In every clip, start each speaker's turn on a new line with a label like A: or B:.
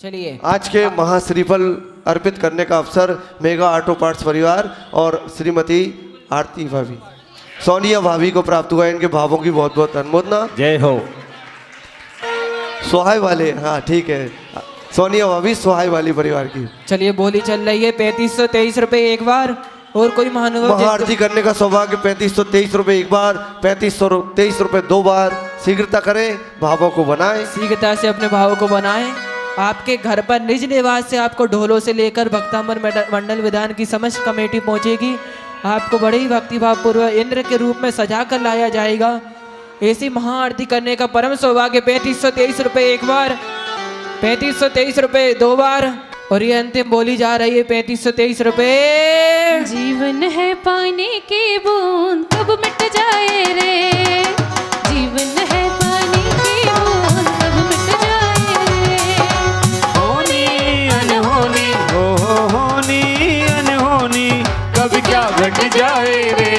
A: चलिए
B: आज के महाश्रीफल अर्पित करने का अवसर मेगा ऑटो पार्ट्स परिवार और श्रीमती आरती भाभी सोनिया भाभी को प्राप्त हुआ। इनके भावों की बहुत बहुत अनुमोदना।
C: जय हो।
B: सोहाय वाले, हाँ ठीक है, सोनिया भाभी सोहाय वाली परिवार की।
A: चलिए बोली चल रही है 3523 रुपए एक बार। और कोई महानुभाव
B: महाआरती करने का सौभाग्य 3523 रुपए एक बार, 3523 रुपए दो बार। शीघ्रता करें, भावों को बनाएं।
A: शीघ्रता से अपने भावों को बनाएं। आपके घर पर निज निवास से आपको ढोलों से लेकर भक्तामन मंडल विधान की समस्त कमेटी पहुंचेगी। आपको बड़े ही भक्तिभाव पूर्वक इंद्र के रूप में सजा कर लाया जाएगा। ऐसी महाआरती करने का परम सौभाग्य 3523 रुपए एक बार, 3523 रुपए दो बार। और ये अंतिम बोली जा रही है 3523 रुपए।
D: जीवन है पानी की बूंद कब मिट जाए रे, जीवन है पानी की बूंद कब मिट जाए रे।
C: होनी अनहोनी होनी अनहोनी कब क्या घट जाए रे।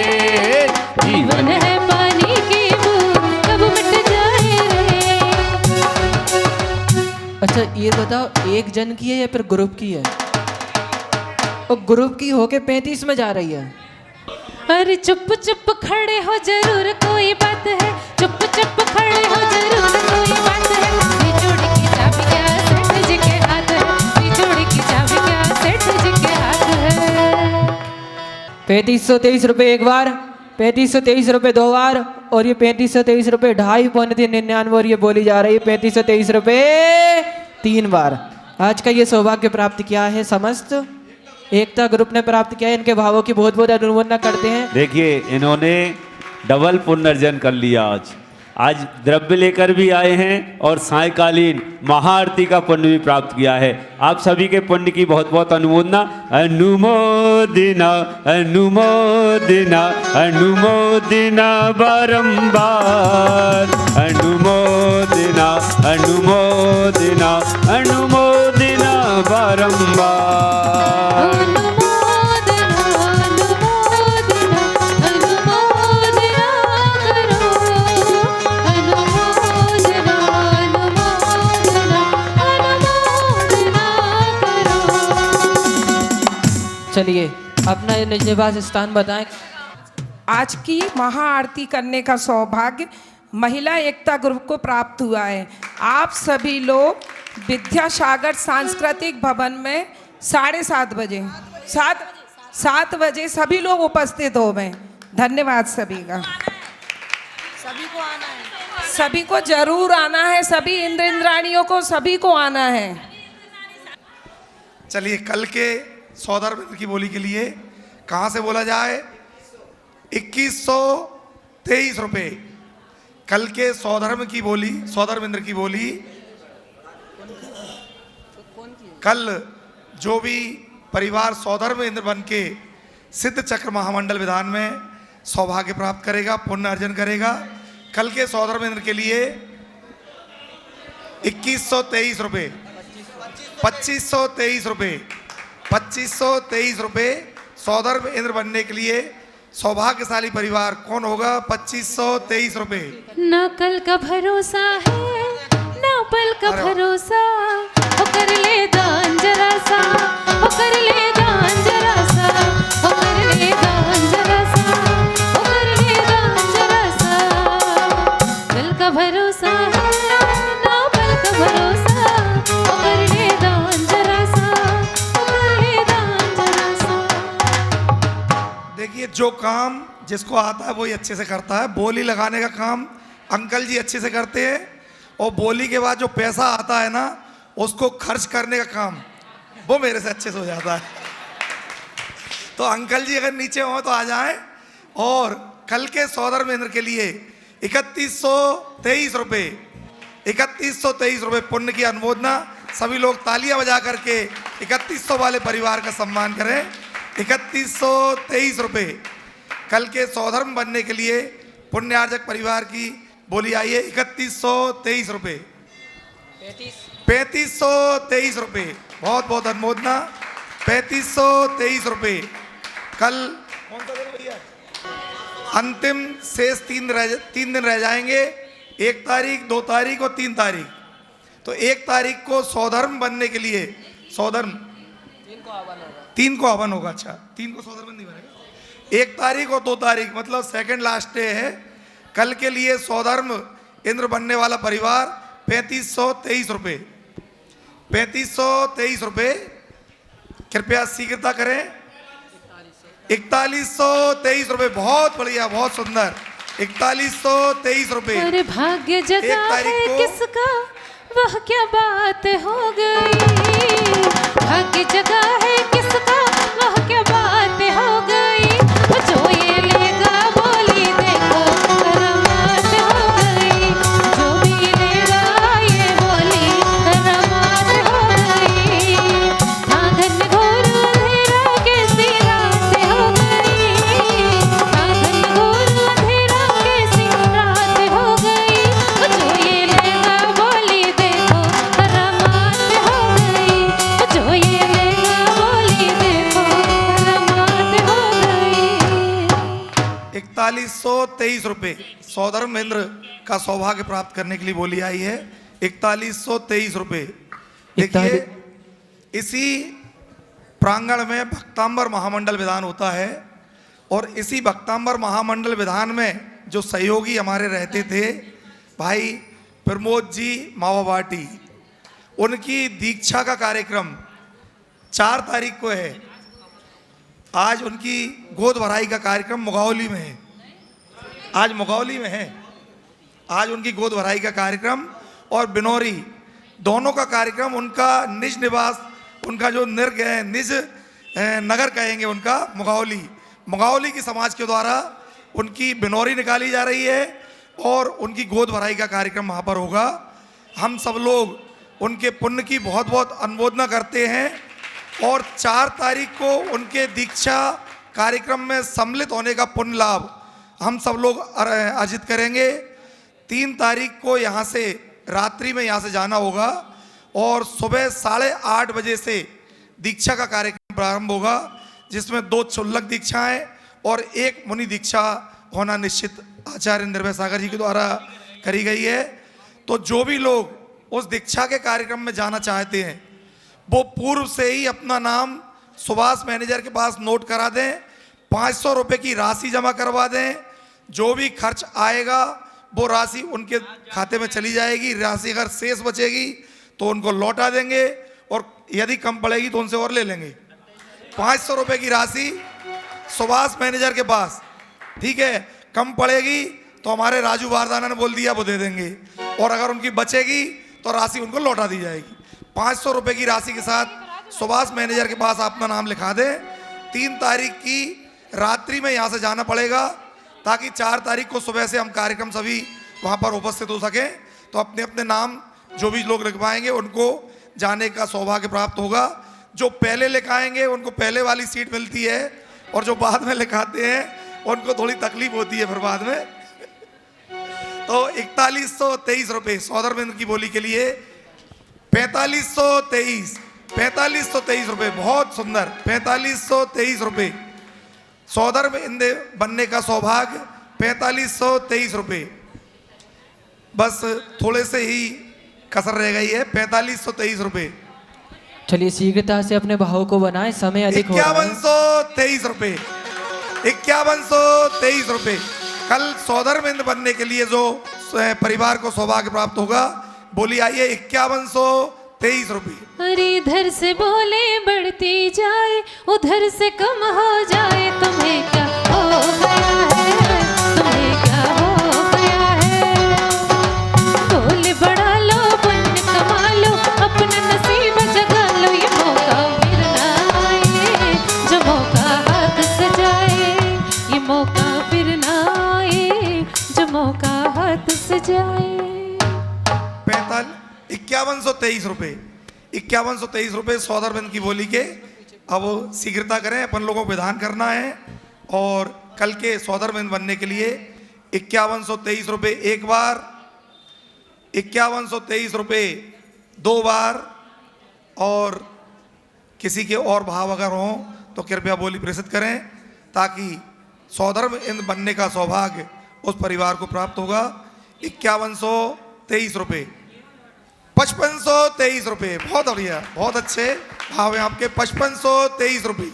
D: जीवन है पानी की बूंद कब मिट जाए रे।
A: अच्छा ये बताओ एक जन की है या फिर ग्रुप की है? और ग्रुप की होके 35 में जा रही है।
D: अरे चुप चुप खड़े हो जरूर कोई बात है, चुप चुप खड़े हो जरूर कोई बात है। बिछोड़ की चाबी क्या सेठ जी के हाथ है, बिछोड़ की चाबी क्या सेठ जी के हाथ है।
A: 3523 रुपए एक बार, 3523 रुपए दो बार। और ये 3523 रुपए 2.5 और ये बोली जा रही है 3523 रुपए 3 बार। आज का ये सौभाग्य प्राप्त किया है समस्त एकता ग्रुप ने प्राप्त किया है। इनके भावों की बहुत बहुत अनुमोदना करते हैं।
C: देखिए इन्होंने डबल पुण्य अर्जन कर लिया। आज द्रव्य लेकर भी आए हैं और सायकालीन महाआरती का पुण्य भी प्राप्त किया है। आप सभी के पुण्य की बहुत बहुत अनुमोदना। अनुमोदना अनुमोदना अनुमोदना बारंबार, अनुमोदना अनुमोदना अनुमोदना बारंबार।
A: चलिए अपना निज निवास स्थान बताएं।
E: आज की महाआरती करने का सौभाग्य महिला एकता ग्रुप को प्राप्त हुआ है। आप सभी लोग विद्यासागर सांस्कृतिक भवन में 7:30 बजे 7 बजे सभी लोग उपस्थित हो गए। धन्यवाद सभी का। सभी को आना है, सभी को जरूर आना है। सभी इंद्र इंद्राणियों को सभी को आना है।
F: चलिए कल के सौधर्म की बोली के लिए कहाँ से बोला जाए? 2123 रुपये कल के सौधर्म की बोली, सौधर्म इंद्र की बोली। कल जो भी परिवार सौधर्म इंद्र बन के सिद्ध चक्र महामंडल विधान में सौभाग्य प्राप्त करेगा, पुण्य अर्जन करेगा, कल के सौधर्म इंद्र के लिए 2123 रुपये, 2523 रुपये, 2523 रुपये सौधर्म इंद्र बनने के लिए सौभाग्यशाली परिवार कौन होगा? 2523 रुपये।
D: ना कल का भरोसा है ना पल का भरोसा, हो कर ले दान जरा सा, हो कर ले दान जरा सा, हो कर ले दान जरा सा, हो कर ले दान जरा सा। कल का भरोसा है ना पल का भरोसा, हो कर ले दान जरा सा, हो कर ले दान जरा सा।
F: देखिए जो काम जिसको आता है वही अच्छे से करता है। बोली लगाने का काम अंकल जी अच्छे से करते हैं और बोली के बाद जो पैसा आता है ना उसको खर्च करने का काम वो मेरे से अच्छे से हो जाता है। तो अंकल जी अगर नीचे हो तो आ जाएं। और कल के सौधर्म इंद्र के लिए 3123 रुपये, 3123 रुपये पुण्य की अनुमोदना। सभी लोग तालियां बजा करके 3100 वाले परिवार का सम्मान करें। 3123 रुपये कल के सौधर्म बनने के लिए पुण्यार्जक परिवार की बोली आई है। 3123 रुपये, 3523 रुपये, बहुत बहुत अनुमोदना। 3523 रुपये कल कौन सा दिन भैया? अंतिम शेष 3 दिन रह जाएंगे। 1 तारीख, 2 तारीख और 3 तारीख। तो 1 तारीख को सौधर्म बनने के लिए सौधर्म 3 को हवन होगा। अच्छा 3 को सौधर्म नहीं बनेगा। 1 तारीख और 2 तारीख मतलब सेकंड लास्ट डे है। कल के लिए सौधर्म इंद्र बनने वाला परिवार 3523 रुपये, 3523 रुपये। कृपया शीघ्रता करें। 4123 रुपये, बहुत बढ़िया, बहुत सुंदर। 4123 रुपये।
D: अरे भाग्य जगा
F: 1 तारीख
D: है
F: को
D: किसका, वह क्या बात हो गई। भाग्य जगा है किसका, वह क्या बात हो गई। वो जो ये लेगा बोली देखो करामात हो गई। जो भी लेगा ये बोली करामात हो गई। आंगन घोर अंधेरा कैसी रात हो गई। आंगन घोर अंधेरा कैसी रात हो गई। वो जो ये लेगा बोली देखो करामात हो गई। वो जो ये लेगा बोली देखो करामात हो गई।
F: 4123 रुपये सौधर्म इंद्र का सौभाग्य प्राप्त करने के लिए बोली आई है। 4123 रुपये। देखिए इसी प्रांगण में भक्तांबर महामंडल विधान होता है और इसी भक्तांबर महामंडल विधान में जो सहयोगी हमारे रहते थे भाई प्रमोद जी मावाबाटी, उनकी दीक्षा का कार्यक्रम 4 तारीख को है। आज उनकी गोद भराई का कार्यक्रम मुगावली में है। आज मुगावली में है, आज उनकी गोद भराई का कार्यक्रम और बिनौरी दोनों का कार्यक्रम। उनका निज निवास, उनका जो निर्ग है, निज नगर कहेंगे उनका मुगावली। मुगावली की समाज के द्वारा उनकी बिनौरी निकाली जा रही है और उनकी गोद भराई का कार्यक्रम वहाँ पर होगा। हम सब लोग उनके पुण्य की बहुत बहुत अनुमोदना करते हैं और 4 तारीख को उनके दीक्षा कार्यक्रम में सम्मिलित होने का पुण्य लाभ हम सब लोग अर्जित करेंगे। 3 तारीख को यहाँ से रात्रि में यहाँ से जाना होगा और सुबह 8:30 बजे से दीक्षा का कार्यक्रम प्रारंभ होगा, जिसमें 2 क्षुल्लक दीक्षाएं और 1 मुनि दीक्षा होना निश्चित आचार्य निर्भय सागर जी के द्वारा करी गई है। तो जो भी लोग उस दीक्षा के कार्यक्रम में जाना चाहते हैं वो पूर्व से ही अपना नाम सुभाष मैनेजर के पास नोट करा दें। 500 रुपये की राशि जमा करवा दें। जो भी खर्च आएगा वो राशि उनके खाते में चली जाएगी। राशि अगर शेष बचेगी तो उनको लौटा देंगे और यदि कम पड़ेगी तो उनसे और ले लेंगे। 500 रुपये की राशि सुभाष मैनेजर के पास, ठीक है। कम पड़ेगी तो हमारे राजू बारदाना ने बोल दिया वो दे देंगे और अगर उनकी बचेगी तो राशि उनको लौटा दी जाएगी। 500 रुपये की राशि के साथ सुभाष मैनेजर के पास अपना नाम लिखा दें। 3 तारीख की रात्रि में यहाँ से जाना पड़ेगा ताकि 4 तारीख को सुबह से हम कार्यक्रम सभी वहाँ पर उपस्थित हो सकें। तो अपने अपने नाम जो भी लोग लिखवाएंगे उनको जाने का सौभाग्य प्राप्त होगा। जो पहले लिखाएंगे उनको पहले वाली सीट मिलती है और जो बाद में लिखाते हैं उनको थोड़ी तकलीफ होती है फिर बाद में। तो 4123 रुपये सौधर्म इंद्र की बोली के लिए 4523 रुपये, बहुत सुंदर। 4523 रुपये सौधर्म इंद्र बनने का सौभाग्य 4523 रुपये। बस थोड़े से ही कसर रह गई है। 4523 रुपये।
A: चलिए शीघ्रता से अपने भाव को बनाएं, समय अधिक हो रहा है।
F: 5123 रुपये, 5123 रुपये। कल सौधर्म इंद्र बनने के लिए जो परिवार को सौभाग्य प्राप्त होगा बोली आई है 5123 रुपये।
D: अरे इधर से बोले बढ़ती जाए, उधर से कम हो जाए। तुम्हें क्या हो गया है, तुम्हें क्या हो गया है। बोले बढ़ा लो, पुण्य कमा लो, अपना नसीब जगा लो। ये मौका फिर ना आए जो मौका हाथ से जाए। ये मौका फिर ना आए जो मौका हाथ से जाए।
F: 5123 रुपये, 5123 रुपये सौधर्म इंद्र की बोली के। अब शीघ्रता करें, अपन लोगों को विधान करना है और कल के सौधर्म इंद्र बनने के लिए 5123 रुपये एक बार, 5123 रुपये 2 बार और किसी के और भाव अगर हों तो कृपया बोली प्रेषित करें ताकि सौधर्म इंद्र बनने का सौभाग्य उस परिवार को प्राप्त होगा। 5123 रुपये। 5523 रुपये, बहुत बढ़िया, बहुत अच्छे भाव हैं आपके। 5523 रुपये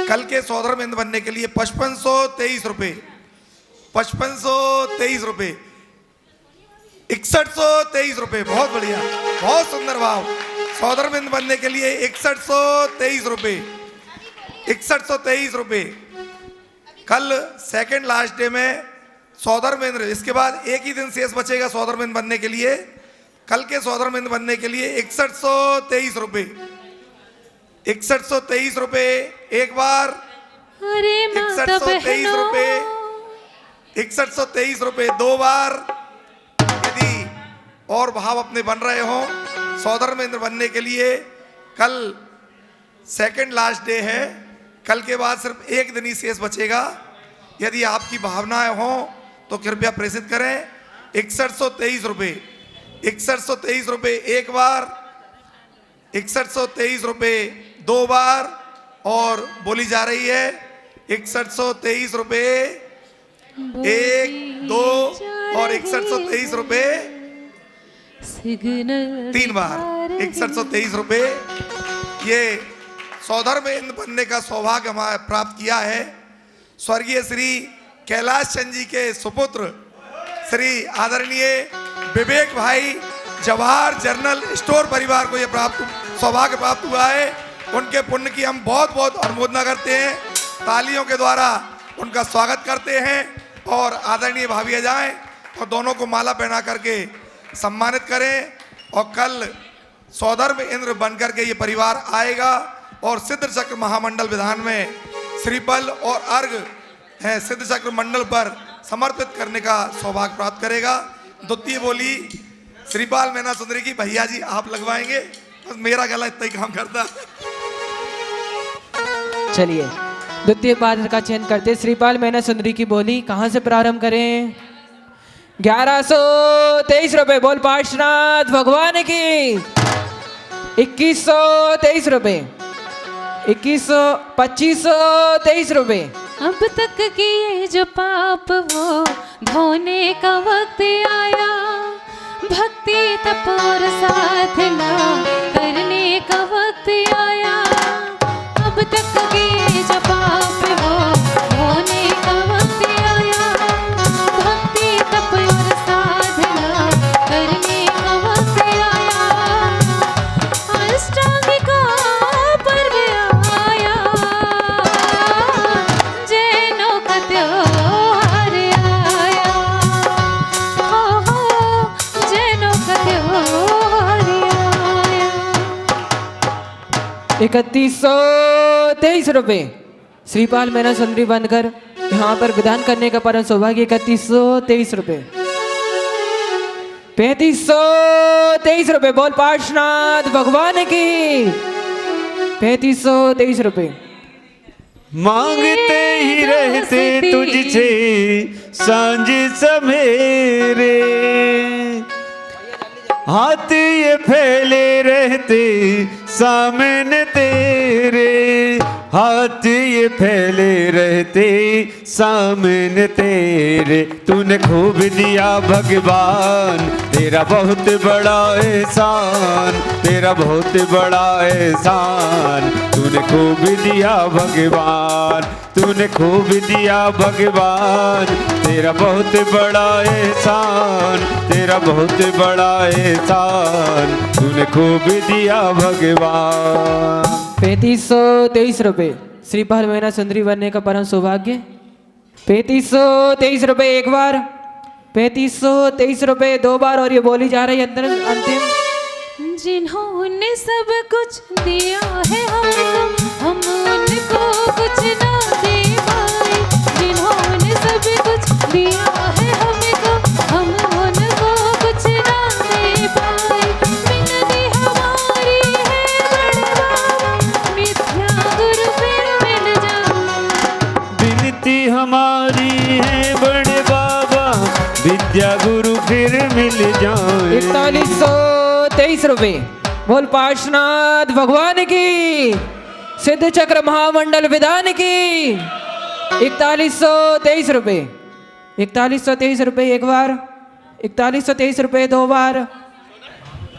F: कल के सौदरमिंद बनने के लिए 5523 रुपये, 5523 रुपये, 6123 रुपये, बहुत बढ़िया, बहुत सुंदर भाव। सौदरमिंद बनने के लिए 6123 रुपये, 6123 रुपये। कल सेकंड लास्ट डे में सौदरमिंद, इसके बाद एक ही दिन शेष बचेगा सौदरमिंद बनने के लिए। कल के सौदरमिंद बनने के लिए 6123 रुपये, 6123 रुपये एक बार,
D: अरे माता
F: 6123 रुपये, 6123 रुपये दो बार। यदि और भाव अपने बन रहे हो सौदरमिंद बनने के लिए, कल सेकंड लास्ट डे है, कल के बाद सिर्फ एक दिन ही शेष बचेगा। यदि आपकी भावनाएं हो तो कृपया प्रेषित करें। 6123 रुपये, 6123 रुपये एक बार, 6123 रुपये दो बार, और बोली जा रही है 6123 रुपये एक, दो और 6123 रुपये
D: सिग्नल
F: तीन बार, 6123 रुपये। ये सौदरमिंद बनने का सौभाग्य हमारे प्राप्त किया है स्वर्गीय श्री कैलाश चंद जी के सुपुत्र श्री आदरणीय विवेक भाई जवाहर जनरल स्टोर परिवार को यह सौभाग्य प्राप्त हुआ है। उनके पुण्य की हम बहुत बहुत अनुमोदना करते हैं, तालियों के द्वारा उनका स्वागत करते हैं। और आदरणीय भाभी जाएं और दोनों को माला पहना करके सम्मानित करें। और कल सौदरमिंद बन करके ये परिवार आएगा और सिद्ध चक्र महामंडल विधान में श्रीफल और अर्घ है सिद्ध चक्र मंडल पर समर्पित करने का सौभाग्य प्राप्त करेगा। द्वितीय बोली श्रीपाल मैना सुंदरी की भैया जी आप लगवाएंगे, बस मेरा गला इतना ही काम करता।
A: चलिए द्वितीय पात्र का चयन करते। श्रीपाल मैना सुंदरी की बोली कहाँ से प्रारंभ करें? 1123 रुपये, बोल पार्श्वनाथ भगवान की। 2123 रुपये, 2523 रुपये।
D: अब तक किए जो पाप वो धोने का वक्त आया, भक्ति तप और साधना करने का वक्त आया। अब तक किए जो पाप वो धोने का वक्त आया, भक्ति तप और साधना करने का वक्त आया। अष्टांग का पर्व आया, जैनों का त्योहार आया, हो जैनों का त्योहार आया।
A: 3123 रुपये। श्रीपाल मैना सुंदरी बनकर यहाँ पर विधान करने का परम सौभाग्य। 3123 रुपये। 3523 रुपये, बोल पार्श्वनाथ भगवान की। 3523 रुपये।
C: मांगते ही रहते तुझसे सांझ सवेरे, हाथ ये फैले रहते सामने तेरे, हाथ ये फैले रहते सामने तेरे। तूने खूब दिया भगवान, तेरा बहुत बड़ा एहसान, तेरा बहुत बड़ा एहसान। तूने खूब दिया भगवान, तूने खूब दिया भगवान, तेरा बहुत बड़ा एहसान, तेरा बहुत बड़ा एहसान। तूने खूब दिया भगवान।
A: 3523 रुपये। श्रीपाल मैना सुंदरी बनने का परम सौभाग्य। 3523 रुपये एक बार, 3523 रुपये दो बार, और ये बोली जा रही है अंदर अंतिम।
D: जिन्होंने सब कुछ दिया है हमको, हम उनको कुछ ना दे पाए। जिन्होंने सब कुछ दिया है हमको, हम उनको कुछ ना दे पाए। मिन्नती हमारी है बड़े बाबा, मिथ्या गुरु फिर मिल जाए।
C: विनती हमारी है बड़े बाबा, विद्या गुरु फिर मिल जाए।
A: 4123 रुपये, बोल पार्श्वनाथ भगवान की। सिद्ध चक्र महामंडल विधान की। 4123 रुपये। 4123 रुपये एक बार, 4123 रुपये दो बार।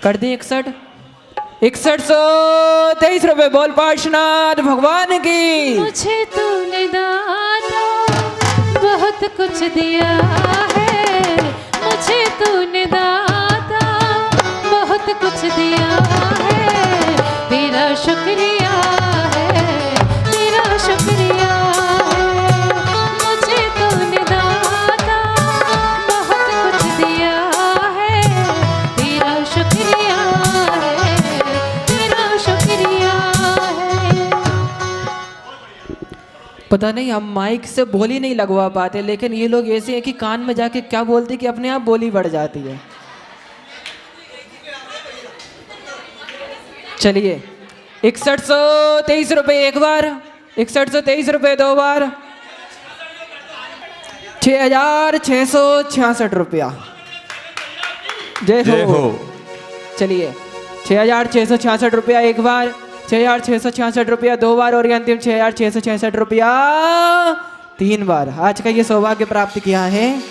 A: कर दी 6123 रुपए। बोल पार्श्वनाथ भगवान की।
D: मुझे तूने दाता बहुत कुछ दिया है, मुझे तूने दाता बहुत कुछ दिया है, तेरा शुक्रिया है, तेरा शुक्रिया है। मुझे तूने दाता बहुत कुछ दिया है, तेरा शुक्रिया है, तेरा शुक्रिया है।
A: पता नहीं हम माइक से बोली नहीं लगवा पाते, लेकिन ये लोग ऐसे हैं कि कान में जाके क्या बोलते कि अपने आप बोली बढ़ जाती है। चलिए 6123 रुपए एक बार, 6123 रुपए दो बार, 6666 रुपया। जय
C: जय
A: हो।
C: हो।
A: चलिए 6666 रुपया एक बार, 6666 रुपया दो बार और ये अंतिम 6666 रुपया 3 बार। आज का ये सौभाग्य प्राप्त किया है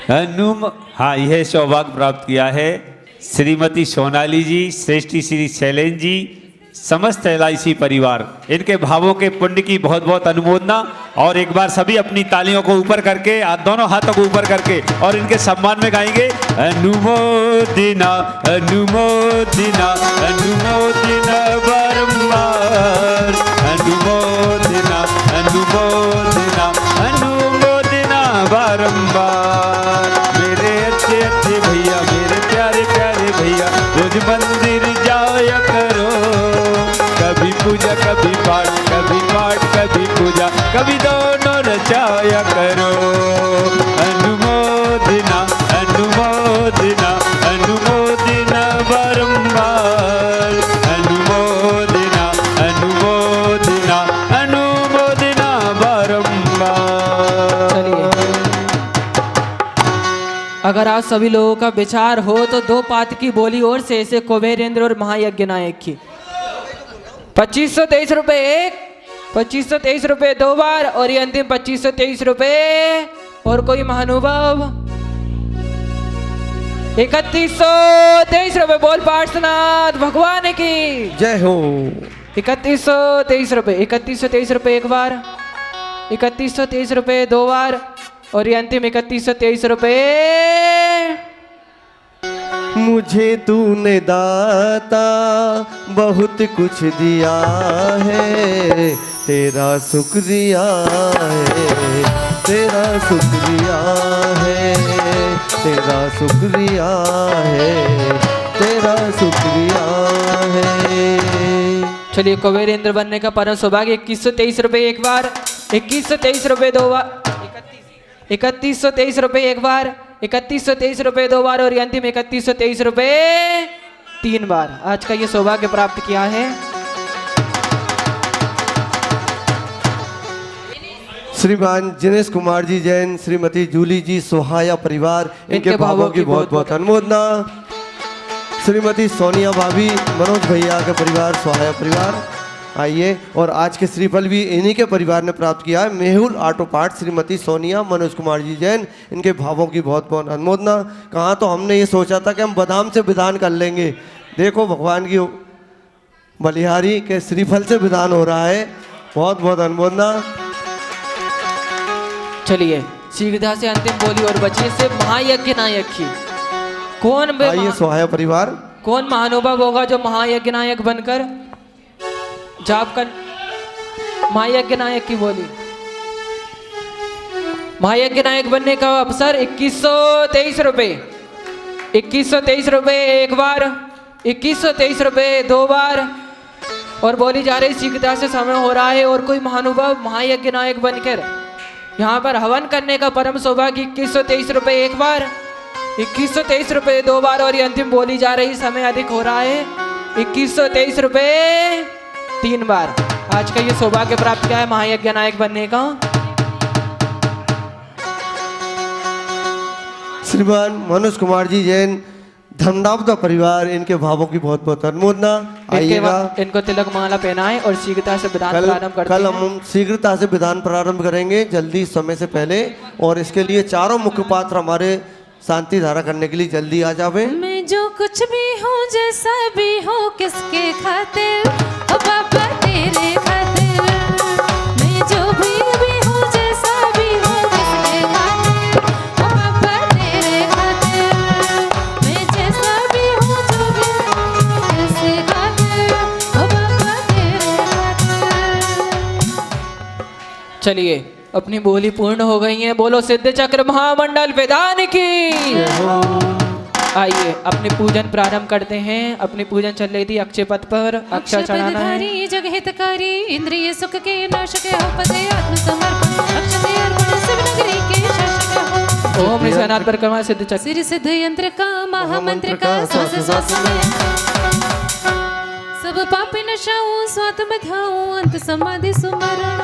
C: हाँ, यह सौभाग्य प्राप्त किया है श्रीमती सोनाली जी, श्रेष्ठी श्री शैलेंद्र जी, समस्त LIC परिवार। इनके भावों के पुण्य की बहुत बहुत अनुमोदना। और एक बार सभी अपनी तालियों को ऊपर करके, दोनों हाथों को ऊपर करके और इनके सम्मान में गाएंगे अनुमोदिना अनुमोदिना अनुमोदिना बारंबार, अनुमोदिना अनुमोदिना अनुमोदिना बारंबार। मेरे अच्छे अच्छे भैया, मेरे प्यारे प्यारे भैया, रोज मंदिर जाया करो, कभी पूजा कभी पाठ, कभी पाठ कभी पूजा, कभी दोनों रचाया करो। अनुमोदिना अनुमोदिना अनुमोदिना बारंबार, अनुमोदिना अनुमोदिना अनुमोदिना बारंबार।
A: चलिए, अगर आप सभी लोगों का विचार हो तो 2 पात की बोली और से ऐसे कुबेरेंद्र और महायज्ञ नायक की 2523 रुपए एक, 2523 रुपए 2 बार और ये अंतिम 2523 रुपए। और कोई महानुभाव 3123 रुपए। बोल पार्श्वनाथ भगवान की
B: जय हो।
A: 3123 रुपए, 3123 रुपए एक बार, 3123 रुपए 2 बार और ये अंतिम 3123 रुपए।
B: मुझे तूने दाता बहुत कुछ दिया है, तेरा शुक्रिया है, तेरा शुक्रिया है, तेरा शुक्रिया है, तेरा शुक्रिया है।
A: चलिए, कुबेरेंद्र बनने का परम सौभाग्य 2123 रुपए एक बार, 2123 रुपए 2 बार, 3123 रुपए एक बार, 3123 रुपए 2 बार और ये अंतिम 3123 रुपए 3 बार। आज का ये सौभाग्य प्राप्त किया है
B: श्रीमान जिनेश कुमार जी जैन, श्रीमती जूली जी सोहाया परिवार, इनके भावों की बहुत बहुत अनुमोदना। श्रीमती सोनिया भाभी, मनोज भैया के परिवार, सोहाया परिवार। आइए, और आज के श्रीफल भी इन्हीं के परिवार ने प्राप्त किया है। मेहुल ऑटो पार्ट, श्रीमती सोनिया, मनोज कुमार जी जैन, इनके भावों की बहुत बहुत अनुमोदना। कहाँ तो हमने ये सोचा था कि हम बादाम से विधान कर लेंगे, देखो भगवान की बलिहारी के श्रीफल से विधान हो रहा है। बहुत बहुत अनुमोदना।
A: चलिए, शीघ्रता से अंतिम बोली और बची से महायज्ञ नायक की।
B: आइए सोहाया परिवार,
A: कौन महानुभाव होगा जो महायज्ञ नायक बनकर जाप कर महायज्ञ नायक की बोली। महायज्ञ नायक बनने का अवसर 2123 रुपए, 2123 रुपए एक बार, 2123 रुपए 2 बार और बोली जा रही शीघ्रता से समय हो रहा है। और कोई महानुभाव महायज्ञ नायक बनकर यहाँ पर हवन करने का परम सौभाग्य 2123 रुपए एक बार, 2123 रुपए 2 बार और ये अंतिम बोली जा रही समय अधिक हो रहा है 2123 रुपए 3 बार। आज का ये सौभाग्य प्राप्त किया है महायज्ञ नायक बनने का
B: श्रीमान मनोज कुमार जी जैन, धमदावदा परिवार, इनके भावों की बहुत बहुत अनुमोदना। आइएगा,
A: इनको तिलक माला पहनाएं और शीघ्रता से विधान प्रारंभ करते
B: कल
A: हैं।
B: हम शीघ्रता से विधान प्रारंभ करेंगे, जल्दी समय से पहले। और इसके लिए चारों मुख्य पात्र हमारे शांति धारा करने के लिए जल्दी आ जावे।
D: मैं जो कुछ भी हूँ जैसा भी हूँ किसके खातिर ओ बाबा तेरे खातिर मैं जो भी हूँ जैसा भी हूँ किसके खातिर ओ बाबा तेरे खातिर मैं जैसा भी हूँ जो भी हूँ किसके खातिर ओ बाबा तेरे खातिर।
A: चलिए अपनी बोली पूर्ण हो गई है। बोलो सिद्ध चक्र महामंडल विधान की। आइए अपने पूजन प्रारंभ करते हैं। अपनी पूजन चल रही थी अक्षय पथ पर। अक्षय चढ़ाना है।
D: अक्षपदधारी जगहितकारी इंद्रिय सुख के नाशक हो पदे आत्मसमर्पण अक्षते अर्पण शिव नगरी के शासक हो।
A: ओम निशानाथ परिक्रमा सिद्ध चक्र।
D: सिर सिद्ध यंत्र का महामंत्र का श्वास श्वास में सब पाप नशाऊं स्वात में धाऊं अंत समाधि सुमरण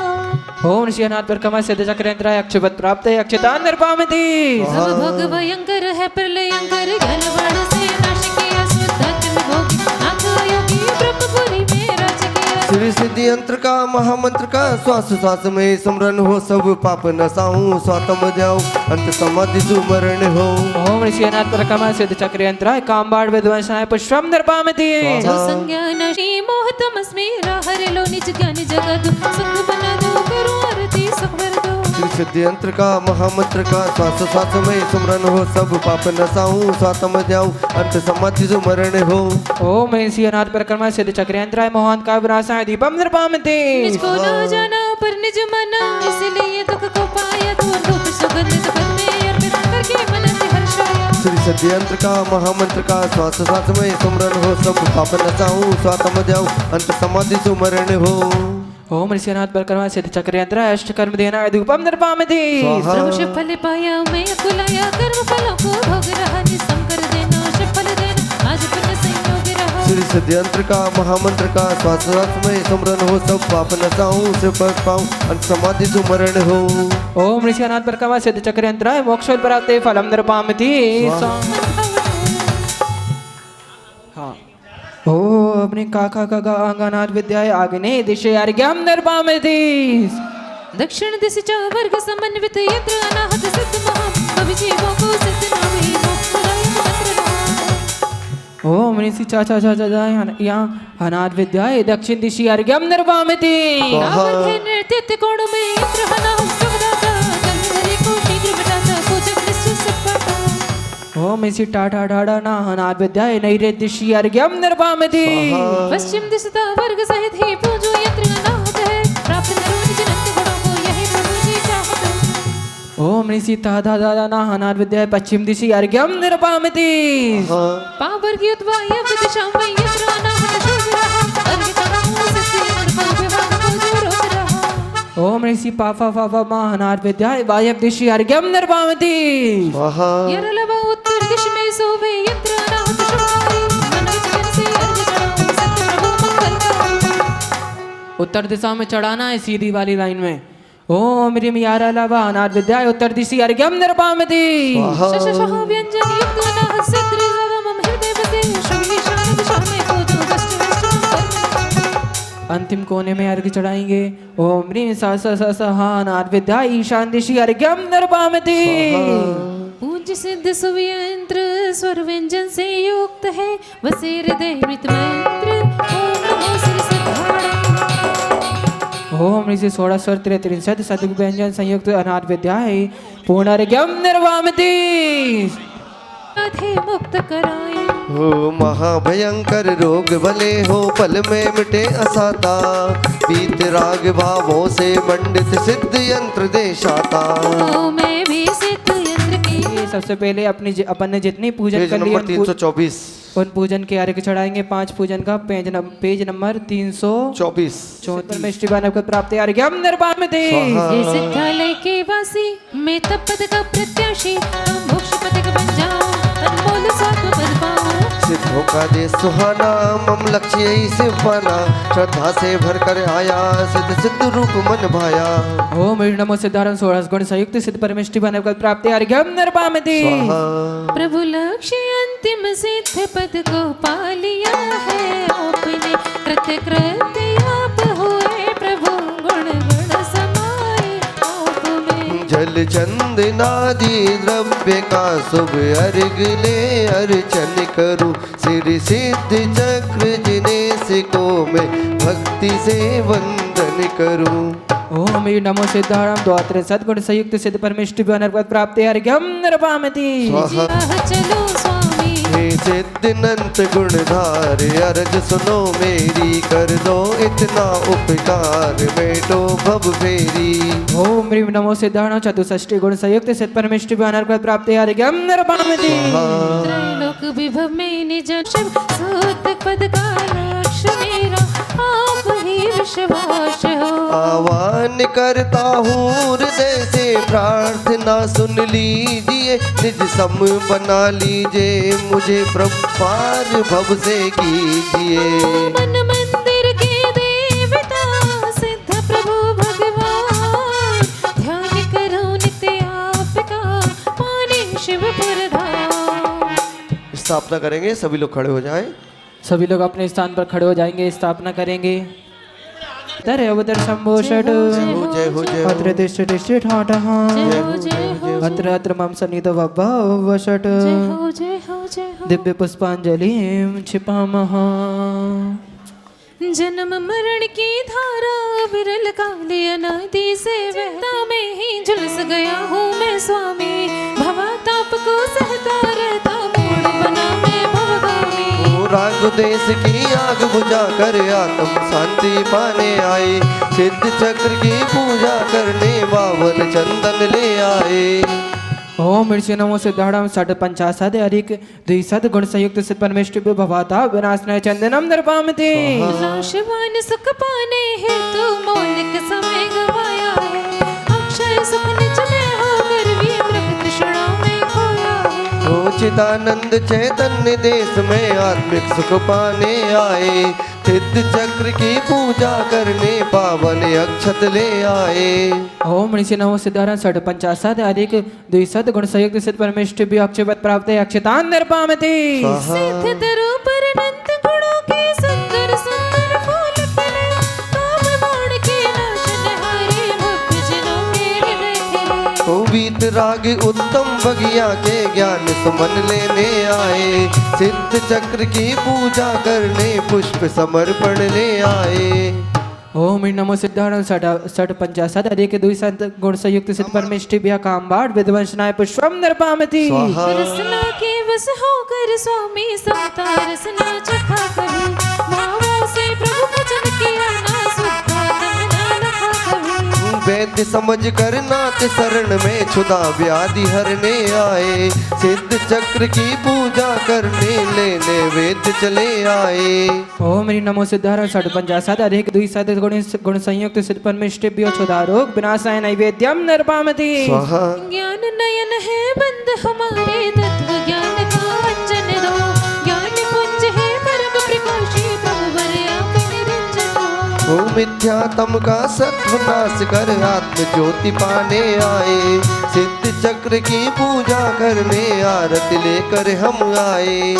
A: ओम निशानाथ परिक्रमा सिद्ध चक्र यंत्र अक्षय पथ प्राप्त है। अक्षतान निर्पामति।
D: सब भोग भयंकर है प्रलयंकर घन बाण से नाश किया शुद्धात्म भोगी नाथ योगी ब्रह्मपुरी में राज किया।
B: श्री सिद्धि यंत्र का महामंत्र का श्वास श्वास में स्मरण हो सब पाप नसाऊं स्वातम जाऊं अंत समाधि सुमरण हो।
A: ओम निशानाथ परिक्रमा सिद्ध चक्र यंत्र कामबाड़ विध्वंसाय पुष्पम निर्पामति।
D: जो संज्ञान श्री मोह तमस्मी हर लो निज ज्ञान जगत सुख बना दो करो आरती सुख भर दो।
B: श्री सिद्धि यंत्र का महामंत्र का श्वास श्वास में स्मरण हो सब पाप नसाऊं स्वातम जाऊं अंत समाधि सुमरण हो।
A: ओम निशानाथ परिक्रमा सिद्ध चक्र यंत्र मोहन का विनाशाय दीपम निर्पामति।
D: निज को न जाना पर निज मना इसलिए दुख को पाया दूर धूप सुगंध जगत में अर्पित करके मन से हर्षाया।
B: श्री सिद्धि यंत्र का महामंत्र का श्वास श्वास में स्मरण हो सब पाप नसाऊं स्वातम जाऊं अंत समाधि सुमरण हो।
A: ओम निशानाथ परिक्रमा सिद्ध चक्र यंत्र अष्टकर्म देना धूपम निर्पामति।
D: प्रभु शिव फल पाया मैं अकुलाया कर्म फलों को भोग रहा निसम कर देना शिव फल देना आज पुण्य संयोग रहा।
B: श्री सिद्धि यंत्र का महामंत्र का श्वास श्वास में स्मरण हो सब पाप नसाऊं से पद पाऊं अंत समाधि सुमरण हो।
A: ओम निशानाथ परिक्रमा सिद्ध चक्र यंत्र मोक्ष प्राप्त फलम निर्पामति। हाँ ओ अपने काका का अंगनाथ विद्याय आग्ने दिशे अर्घ्यम निर्पामति।
D: दक्षिण दिशा च वर्ग समन्वित यंत्र अनाहत सिद्ध महा अभिजीवों को सिद्ध नामे मोक्षदाय मंत्र नमः।
A: ओम निशि चाचा चाचा जाय यहाँ अनाथ विद्याय दक्षिण दिशि अर्घ्यम निर्पामति।
D: नावधे नृत्य कोण में यंत्र अनाहत सुखदाता कलहरी को शीघ्र मिटाता पूजक निश्चित सब पाता।
A: ओम इसी टाटा डाडा ना अनाथ विद्याय नैरे दिशि अर्घ्यम निर्पामति।
D: पश्चिम दिशा वर्ग सहित ही पूजो यंत्र अनाहत है प्राप्त करो निज नित्य गुणों को यही प्रभु जी चाहते।
A: ओम निशि तादा दादा ना अनाथ विद्याय पश्चिम दिशि अर्घ्यम निर्पामति।
D: पावर की उत्वाय दिशा में यंत्र अनाहत शोध रहा अर्घ चढ़ाऊं सिद्धि यंत्र को विवाह को जो रोक रहा।
A: ओम ऋषि पाफा पाफा महानाथ विद्याय वायव दिशि अर्घ्यम निर्पामति।
D: यरलवा उत्तर दिश में शोभे यंत्र अनाहत शुभकारी मन विचलन से अर्घ चढ़ाऊं सत्य प्रभु मंगल।
A: उत्तर दिशा में चढ़ाना है सीधी वाली लाइन में। ओम रिम यारलवा अनाथ विद्याय उत्तर दिशि अर्घ्यम निर्पामति।
D: शशशः व्यंजन युक्त अनाहत सिद्ध मम हृदय बसे शनि शान दिशा में पूजो दष्ट
A: अंतिम कोने में अर्घ्य चढ़ाएंगे। ओम ह्रीं सा सा सा सा अनाथ विद्याय ईशान दिशि अर्घ्यम निर्पामति।
D: पूज्य सिद्ध सुव्यंत्र स्वर व्यंजन से युक्त है वसे हृदय मृत मंत्र ओम नमो श्री सिद्धाणा।
A: ओम ऋषि 16 स्वर 63 सदगु व्यंजन संयुक्त अनाथ विद्याय पूर्ण अर्घ्यम निर्पामति।
D: राधे मुक्त कराए
B: हो महाभयंकर रोग भले हो पल में मिटे असाता पीत राग भावों से मंडित सिद्ध यंत्र देशाता।
D: ओ मैं भी सिद्ध यंत्र की।
A: सबसे पहले अपन ने जितनी पूजन
B: पेज
A: कर ली
B: नंबर 324
A: उन पूजन के अर्घ्य चढ़ाएंगे। 5 पूजन का पेज नंबर 324 में श्री बानव को प्राप्त अर्घ्यम निर्पामति।
D: ये सिद्धालय के वासी मैं तब पद का प्रत्याशी मोक्ष पद का बन जाऊं अनमोल स्वात्म पद पाऊं।
B: सिद्धों का देश सुहाना मम लक्ष्य यही से पाना श्रद्धा से भर कर आया सिद्ध सिद्ध रूप मन भाया।
A: ओम नमो सिद्धारम 16 गुण संयुक्त सिद्ध परमेष्टि बन कर प्राप्ति अर्घ्यम निर्पामति।
D: प्रभु लक्ष्य अंतिम सिद्ध पद को पा लिया है आपने कृत्य कृत्य आप हुए प्रभु गुण गुण समाए आप में।
B: जल चंदनादि द्रव्य का शुभ अर्घ ले अर्चन करूं। सिर सिद्ध चक्र जिनेश को मैं भक्ति से वंदन करूं।
A: ओम नमो सिद्धाराम द्वात्र सद्गुण संयुक्त सिद्ध परमेष्टि अनर्गत प्राप्ति अर्घ्यम नृपामति।
B: स्वाहा।
D: चलो स्वामी
B: हे सिद्धनंत गुणधार अर्ज सुनो मेरी, कर दो इतना उपकार बेटो भव फेरी।
A: ओम ह्रीम नमो सिद्धाराम चतुष्षष्टि गुण संयुक्त सिद्ध परमेष्टि अनर्गत प्राप्ति अर्घ्यम नृपामति।
D: त्रैलोक विभव में निज शिव सूत पद का लक्ष्य मेरा, आप ही विश्वास हो।
B: आह्वान करता हूँ हृदय से प्रार्थना सुन लीजिए, निज सम बना लीजिए मुझे प्रभु पार भव से कीजिए।
D: मन मंदिर के देवता सिद्ध प्रभु भगवान, ध्यान करो नित्य आपका पानी शिवपुर धाम।
B: स्थापना करेंगे, सभी लोग खड़े हो जाएं।
A: सभी लोग अपने स्थान पर खड़े हो जाएंगे, स्थापना करेंगे। तरे अवतर शंभो षट
B: जय हो जय हो जय
A: अत्र
B: हो।
A: तिष्ठ तिष्ठ ठाठः
D: जय हो जय हो
A: अत्र अत्र मम सन्निधो भव षट
D: जय हो जय हो जय हो।
A: दिव्य पुष्पांजलिं क्षिपामः।
D: जन्म मरण की धारा विरल काले अनादि से बहता में ही झुलस गया हूँ मैं स्वामी, भवताप को सहता रहता मूड बना मैं भवगामी।
B: राग देश की आग बुझा कर आत्म शांति पाने आए, सिद्ध चक्र की पूजा करने बावन चंदन ले आए।
A: ओम ऋषि नमो सिद्धाराम षट पंचाशद अधिक द्विशत गुण संयुक्त सिद्ध परमेष्टि भवाता विनाशनाय चंदनम नृपामति।
D: नाशवान सुख पाने हेतु मौलिक समय गवाया है, अक्षय सुख निज में होकर भी मृग तृष्णा में खोया है।
B: ओ चिदानंद चैतन्य देश में आत्मिक सुख पाने आए, सिद्ध चक्र की पूजा करने पावन अक्षत ले आए।
A: ओम ऋषि नमो सिद्धाराम षट पंचाशद अधिक द्विशत गुण संयुक्त सिद्ध परमेष्टि अक्षयवत प्राप्त अक्षतान नृपामति।
D: सिद्ध तरु पर अनंत गुणों के सुंदर सुंदर फूल खिले, काम मोड़ के नाशन हारे भक्त जनों के हृदय खिले।
B: ओ वीत राग उत्तम बगिया के ज्ञान सुमन लेने आए, सिद्ध चक्र की पूजा करने पुष्प समर्पण ले आए।
A: ओम नमो सिद्धाराम षट पंचाशद अधिक द्विशत गुण संयुक्त सिद्ध परमेष्टि कामबाड़ विध्वंसनाय पुष्पम नृपामति।
B: स्वाहा।
D: रसना के वश होकर स्वामी समता रसना चखा कभी, भावों से प्रभु भजन किया ना सुधा तन ना लखा कभी।
B: वैद्य समझ कर नाथ शरण में क्षुधा व्याधि हरने आए, सिद्ध चक्र की पूजा करने लेने वेद चले आए।
A: ओम नमो सिद्धाराम षट पंचाशद अधिक द्विशत गुण संयुक्त सिद्ध परमेष्टि क्षुधारोग विनाशाय नैवेद्यम नृपामति।
B: स्वाहा।
D: ज्ञान नयन है बंद हमारे, तत्व ज्ञान का अंजन दो, ज्ञान पुंज है परम प्रकाशी प्रभु वर आप निरंजन हो।
B: ओ मिथ्यात्म का सत्व नाश कर आत्म ज्योति पाने आए, सिद्ध चक्र की पूजा करने आरती लेकर हम आए।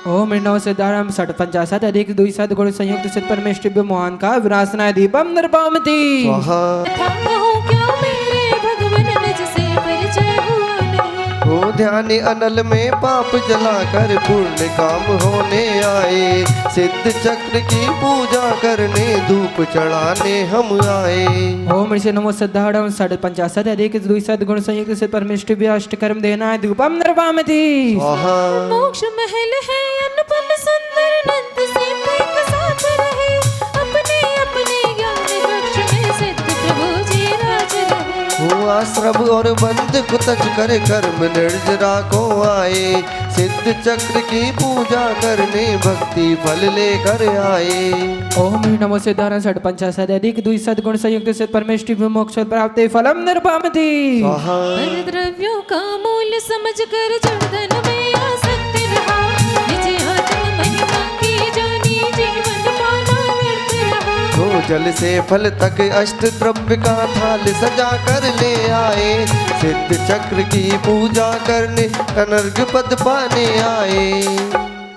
A: ओम नमो सिद्धाराम षट पंचाशद अधिक द्विशत गुण संयुक्त सिद्ध परमेष्टि मोहन का विनाशनाय दीपम नृपामति।
B: स्वाहा।
D: था कहूँ क्या मेरे भगवन निज से परिचय हुआ नहीं,
B: ओ ध्यान अनल में पाप जलाकर पूर्ण काम होने आए, सिद्ध चक्र की पूजा करने धूप चढ़ाने हम आए।
A: ओम ऋषि नमो सिद्धाराम षट पंचाशद अधिक द्विशत गुण संयुक्त सिद्ध परमेष्टि अष्टकर्म देनाय धूपम नृपामति।
B: स्वाहा।
D: मोक्ष महल है अनुपम सुंदर नंद से एक साथ रहे, अपने अपने ज्ञान वृक्ष में सिद्ध प्रभु जी राज रहे।
B: ओ आश्रम और बंद कुतच कर कर्म निर्जरा को आए, सिद्ध चक्र की पूजा करने भक्ति फल लेकर आए।
A: ओम नमो सिद्धाराम षट पंचाशद अधिक द्विशत गुण संयुक्त सिद्ध परमेष्टि मोक्ष प्राप्ति फलम नृपामति।
B: स्वाहा।
D: पर द्रव्यों का मूल्य समझ कर जड़धन में आसक्त रहा, निज आत्म महिमा की जानी जीवन पाना व्यर्थ रहा।
B: ओ जल से फल तक अष्ट द्रव्य का थाल सजा कर ले आए, सिद्ध चक्र की पूजा करने अनर्घ पद पाने आए।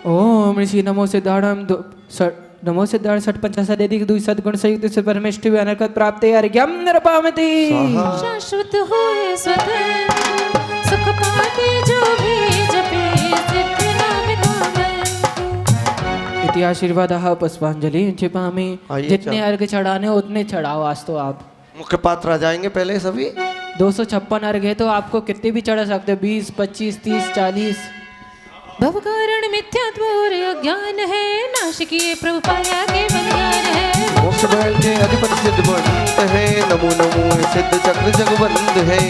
A: ओम ऋषि नमो सिद्धाराम नमो सिद्धार्थ सठ पंचाशत यदि दुई सद्गुण संयुक्त से परमेष्टि अनर्कत प्राप्त अर्घ्यम नृपामति
D: शाश्वत हुए स्वतंत्र सुख पाते जो भी जपे सिद्धि नाम कामन।
A: इति आशीर्वाद पुष्पांजलि छिपामी।
B: आइए,
A: जितने
B: चल।
A: अर्घ चढ़ाने उतने चढ़ाओ आज तो आप।
B: मुख्य पात्र आ जाएंगे पहले सभी।
A: 256 अर्घ है तो आपको कितने भी चढ़ा सकते हो, 20, 25, 30, 40।
D: भव कारण मिथ्यात्व और अज्ञान है, नाश किए प्रभु पाया के ज्ञान है।
B: मोक्ष महल के अधिपति सिद्ध बंद है, नमो नमो सिद्ध चक्र जगबंद है।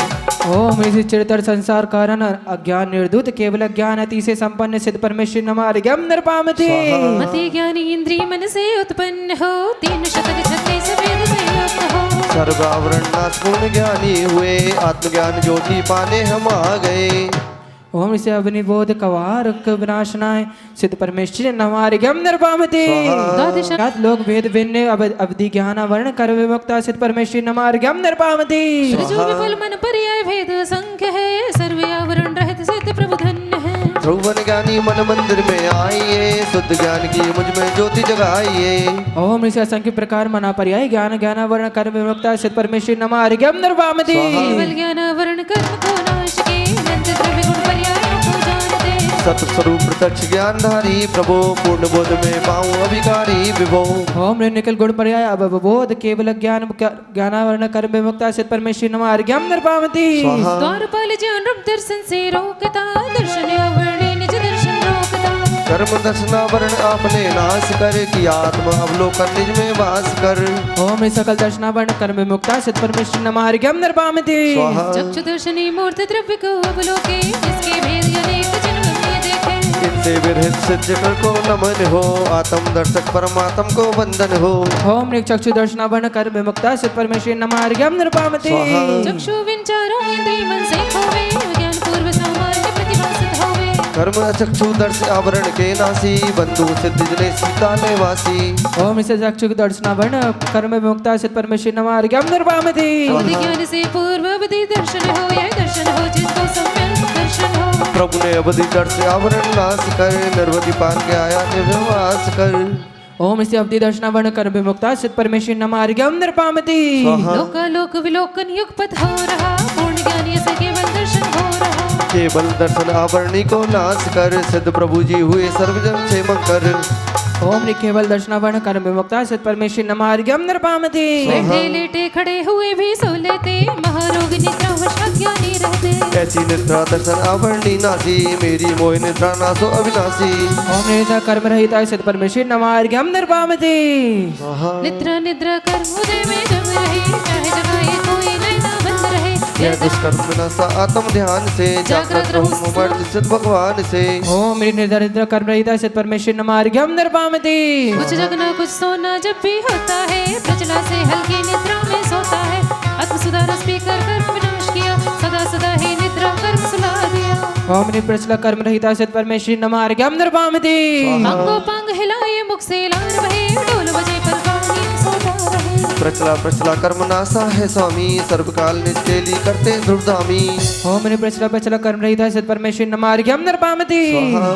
A: ओम इसी चिरतर संसार कारण अज्ञान निर्धुत केवल ज्ञान अति से संपन्न सिद्ध परमेश्वर नमः अर्घ्यम नृपामति।
D: मति ज्ञानी इंद्रिय मन से उत्पन्न हो, 3 शतक 36 वेद से युक्त हो।
B: सर्व आवरण नाश पूर्ण ज्ञानी हुए, आत्मज्ञान ज्योति पाने हम आ गए।
A: ओम इसे अवनिबोध कवार विनाशनाय सिद्ध परमेश्वर नमः अर्घ्यम नृपामति।
D: द्वादश
A: लोक भेद भिन्न अवधि ज्ञान वर्ण कर विमुक्ता सिद्ध परमेश्वर नमः अर्घ्यम नृपामति।
D: ऋजु विफल मन पर्याय भेद संख्य है, सर्वे आवरण रहित सिद्ध प्रभु धन्य है।
B: ध्रुवन ज्ञानी मन मंदिर में आइए, शुद्ध ज्ञान की मुझ में ज्योति जगाइए।
A: ओम इसे असंख्य प्रकार मना पर्याय ज्ञान ज्ञान वर्ण कर विमुक्ता सिद्ध परमेश्वर नमः अर्घ्यम नृपामति।
D: केवल ज्ञान वर्ण कर्म को नाश के, अनंत द्रव्य गुण पर्यायों को जानते।
B: सतस्वरूप प्रत्यक्ष ज्ञानधारी प्रभु, पूर्ण बोध में पाऊं अभिकारी विभो।
A: ओम निकल गुण पर्याय अवबोध केवल ज्ञान ज्ञानावरण कर्म विमुक्ता सिद्ध परमेश्वर नमः अर्घ्यम नृपामति।
D: द्वारपाल ज्ञान रूप दर्शन से रोकता, दर्शन अवर्णी निज दर्शन रोकता।
B: कर्म दर्शनावरण आपने नाश कर, की आत्मा अवलोकन निज में वास कर।
A: ओम सकल दर्शनावरण कर्म विमुक्ता सिद्ध परमेश्वर नमः अर्घ्यम नृपामति।
D: चक्षु दर्शनी मूर्त द्रव्य को अवलोके, जिसके भेद अनेक जन्म में देखे।
B: इनसे विरहित सिद्ध को नमन हो, आत्म दर्शक परमात्म को वंदन हो।
A: ओम चक्षु दर्शनावरण कर्म विमुक्ता सिद्ध परमेश्वर नमः अर्घ्यम नृपामति।
D: चक्षु विचारों इंद्रिय मन से खोवे, ज्ञान पूर्व सामान्य प्रतिभासित होवे।
B: कर्म चक्षु दर्श आवरण के नासी, बंधु सिद्ध जने सीता निवासी।
A: ओम इसे चक्षु दर्शनावरण कर्म विमुक्ता सिद्ध परमेश्वर नमः अर्घ्यम नृपामति।
D: अवधि ज्ञान से पूर्व अवधि दर्शन हो, यह दर्शन हो जिसको सम्यक दर्शन हो।
B: प्रभु ने अवधि दर्श आवरण नाश कर, निर्वधि पान के आया निवास कर।
A: ओम इसे अवधि दर्शनावरण कर्म विमुक्ता सिद्ध परमेश्वर नमः अर्घ्यम नृपामति।
D: लोकालोक विलोकन युगपथ हो रहा, पूर्ण ज्ञानी से केवल दर्शन हो रहा।
B: केवल दर्शन आवरणी को नाश कर, सिद्ध प्रभु जी हुए सर्वजन से मंकर।
A: ओम केवल दर्शनावरण कर्म विमुक्ता सिद्ध परमेश्वर नमः अर्घ्यम नृपामति।
D: बैठे लेटे खड़े हुए भी सो लेते, महारोग निद्रा वश अज्ञानी रहते।
B: ऐसी निद्रा दर्शन आवरणी नासी, मेरी मोह निद्रा नासो अविनाशी।
A: ओम निद्रा कर्म रहिता सिद्ध परमेश्वर नमः अर्घ्यम नृपामति।
D: निद्रा निद्रा कर उदय में जग रहे, चाहे जगाए कोई नैना बंद रहे।
B: यह दुष्कर्म विनाशा आत्म ध्यान से, जागृत रहूं मर्द सिद्ध भगवान से।
A: ओम मेरी निद्रा कर्म रहिता सिद्ध परमेश्वर नमः अर्घ्यम नृपामति।
D: कुछ जगना कुछ सोना जब भी होता है, प्रचला से हल्की निद्रा में सोता है। आत्म सुधार स्पीकर कर्म विनाश किया, सदा सदा ही निद्रा कर्म सुला दिया।
A: ओम मेरी प्रचला कर्म रहिता सिद्ध परमेश्वर नमः अर्घ्यम नृपामति।
D: अंगो पांग हिलाए मुख से लार बहे, ढोल बजे पर गानी सोता रहे।
B: प्रचला प्रचला कर्म नासा है स्वामी, सर्वकाल निष्केली करते ध्रुवधामी।
A: ओम मेरी प्रचला कर्म रहिता सिद्ध परमेश्वर नमः अर्घ्यम नृपामति।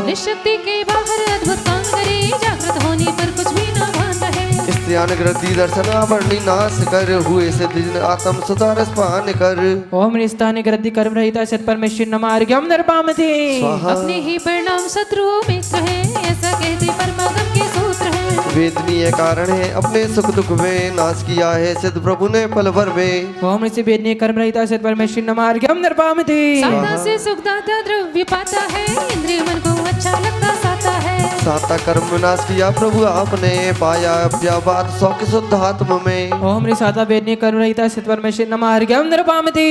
D: निशक्ति के बाहर अद्भुत काम करे, जागृत होने पर कुछ भी ना भान रहे।
B: स्त्रियान ग्रंथि दर्शन आवरणी नाश कर, हुए सिद्ध जिन आत्म सुधारस पान कर।
A: ओम मेरी स्थान ग्रंथि कर्म रहिता सिद्ध परमेश्वर नमः अर्घ्यम नृपामति।
D: अपने ही परिणाम शत्रुओं मित्र है, ऐसा कहते परमागम के सूत्र है।
B: वेदनीय कारण है अपने सुख दुख में, नाश किया है सिद्ध प्रभु ने पल भर में।
A: ओम इसे वेदनीय कर्म रहिता सिद्ध परमेश्वर नमः अर्घ्यम नृपामति।
D: साता से सुखदाता द्रव्य पाता है, इंद्रिय मन को अच्छा लगता साता है।
B: साता कर्म विनाश किया प्रभु आपने, पाया अव्याबाद सौख शुद्धात्म में।
A: ओम मेरी साता वेदनीय कर्म रहिता सिद्ध परमेश्वर नमः अर्घ्यम नृपामति।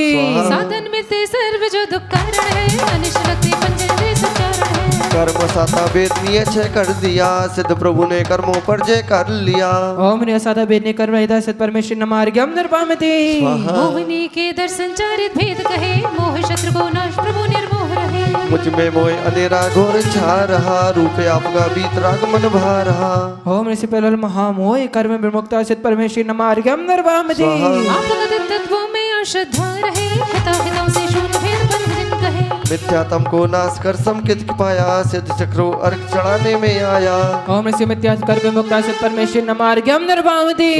D: साधन में ते सर्व जो दुख कारण है, अनिष्ट लगते पंचेंद्रिय सुचारण है।
B: कर्म साता वेदनीय छह कर दिया, सिद्ध प्रभु ने कर्मों पर जय कर लिया।
A: ओम मेरी साता वेदनीय कर्म रहिता सिद्ध परमेश्वर नमः अर्घ्यम नृपामति।
D: मोहिनी के दर्शन चारित भेद कहे, मोह शत्रु को नाश प्रभु निर्मोह रहे।
B: मुझ में मोह अंधेरा घोर छा रहा, रूपे आपका बीत राग मन भा रहा।
A: ओम ऋषि पहल महामोह कर्म विमुक्ता सिद्ध परमेश्वर नमः अर्घ्यम नृपामति।
D: आप तत्वों में अश्रद्धा रहे, हिता हितों से शून्य भेद पर भजन कहे।
B: मिथ्यात्म को नाश कर समकित पाया सिद्ध चक्रो अर्घ चढ़ाने में आया
A: ओम ऋषि मिथ्या कर विमुक्ता सिद्ध परमेश्वर नमार्ग्यम निर्भावती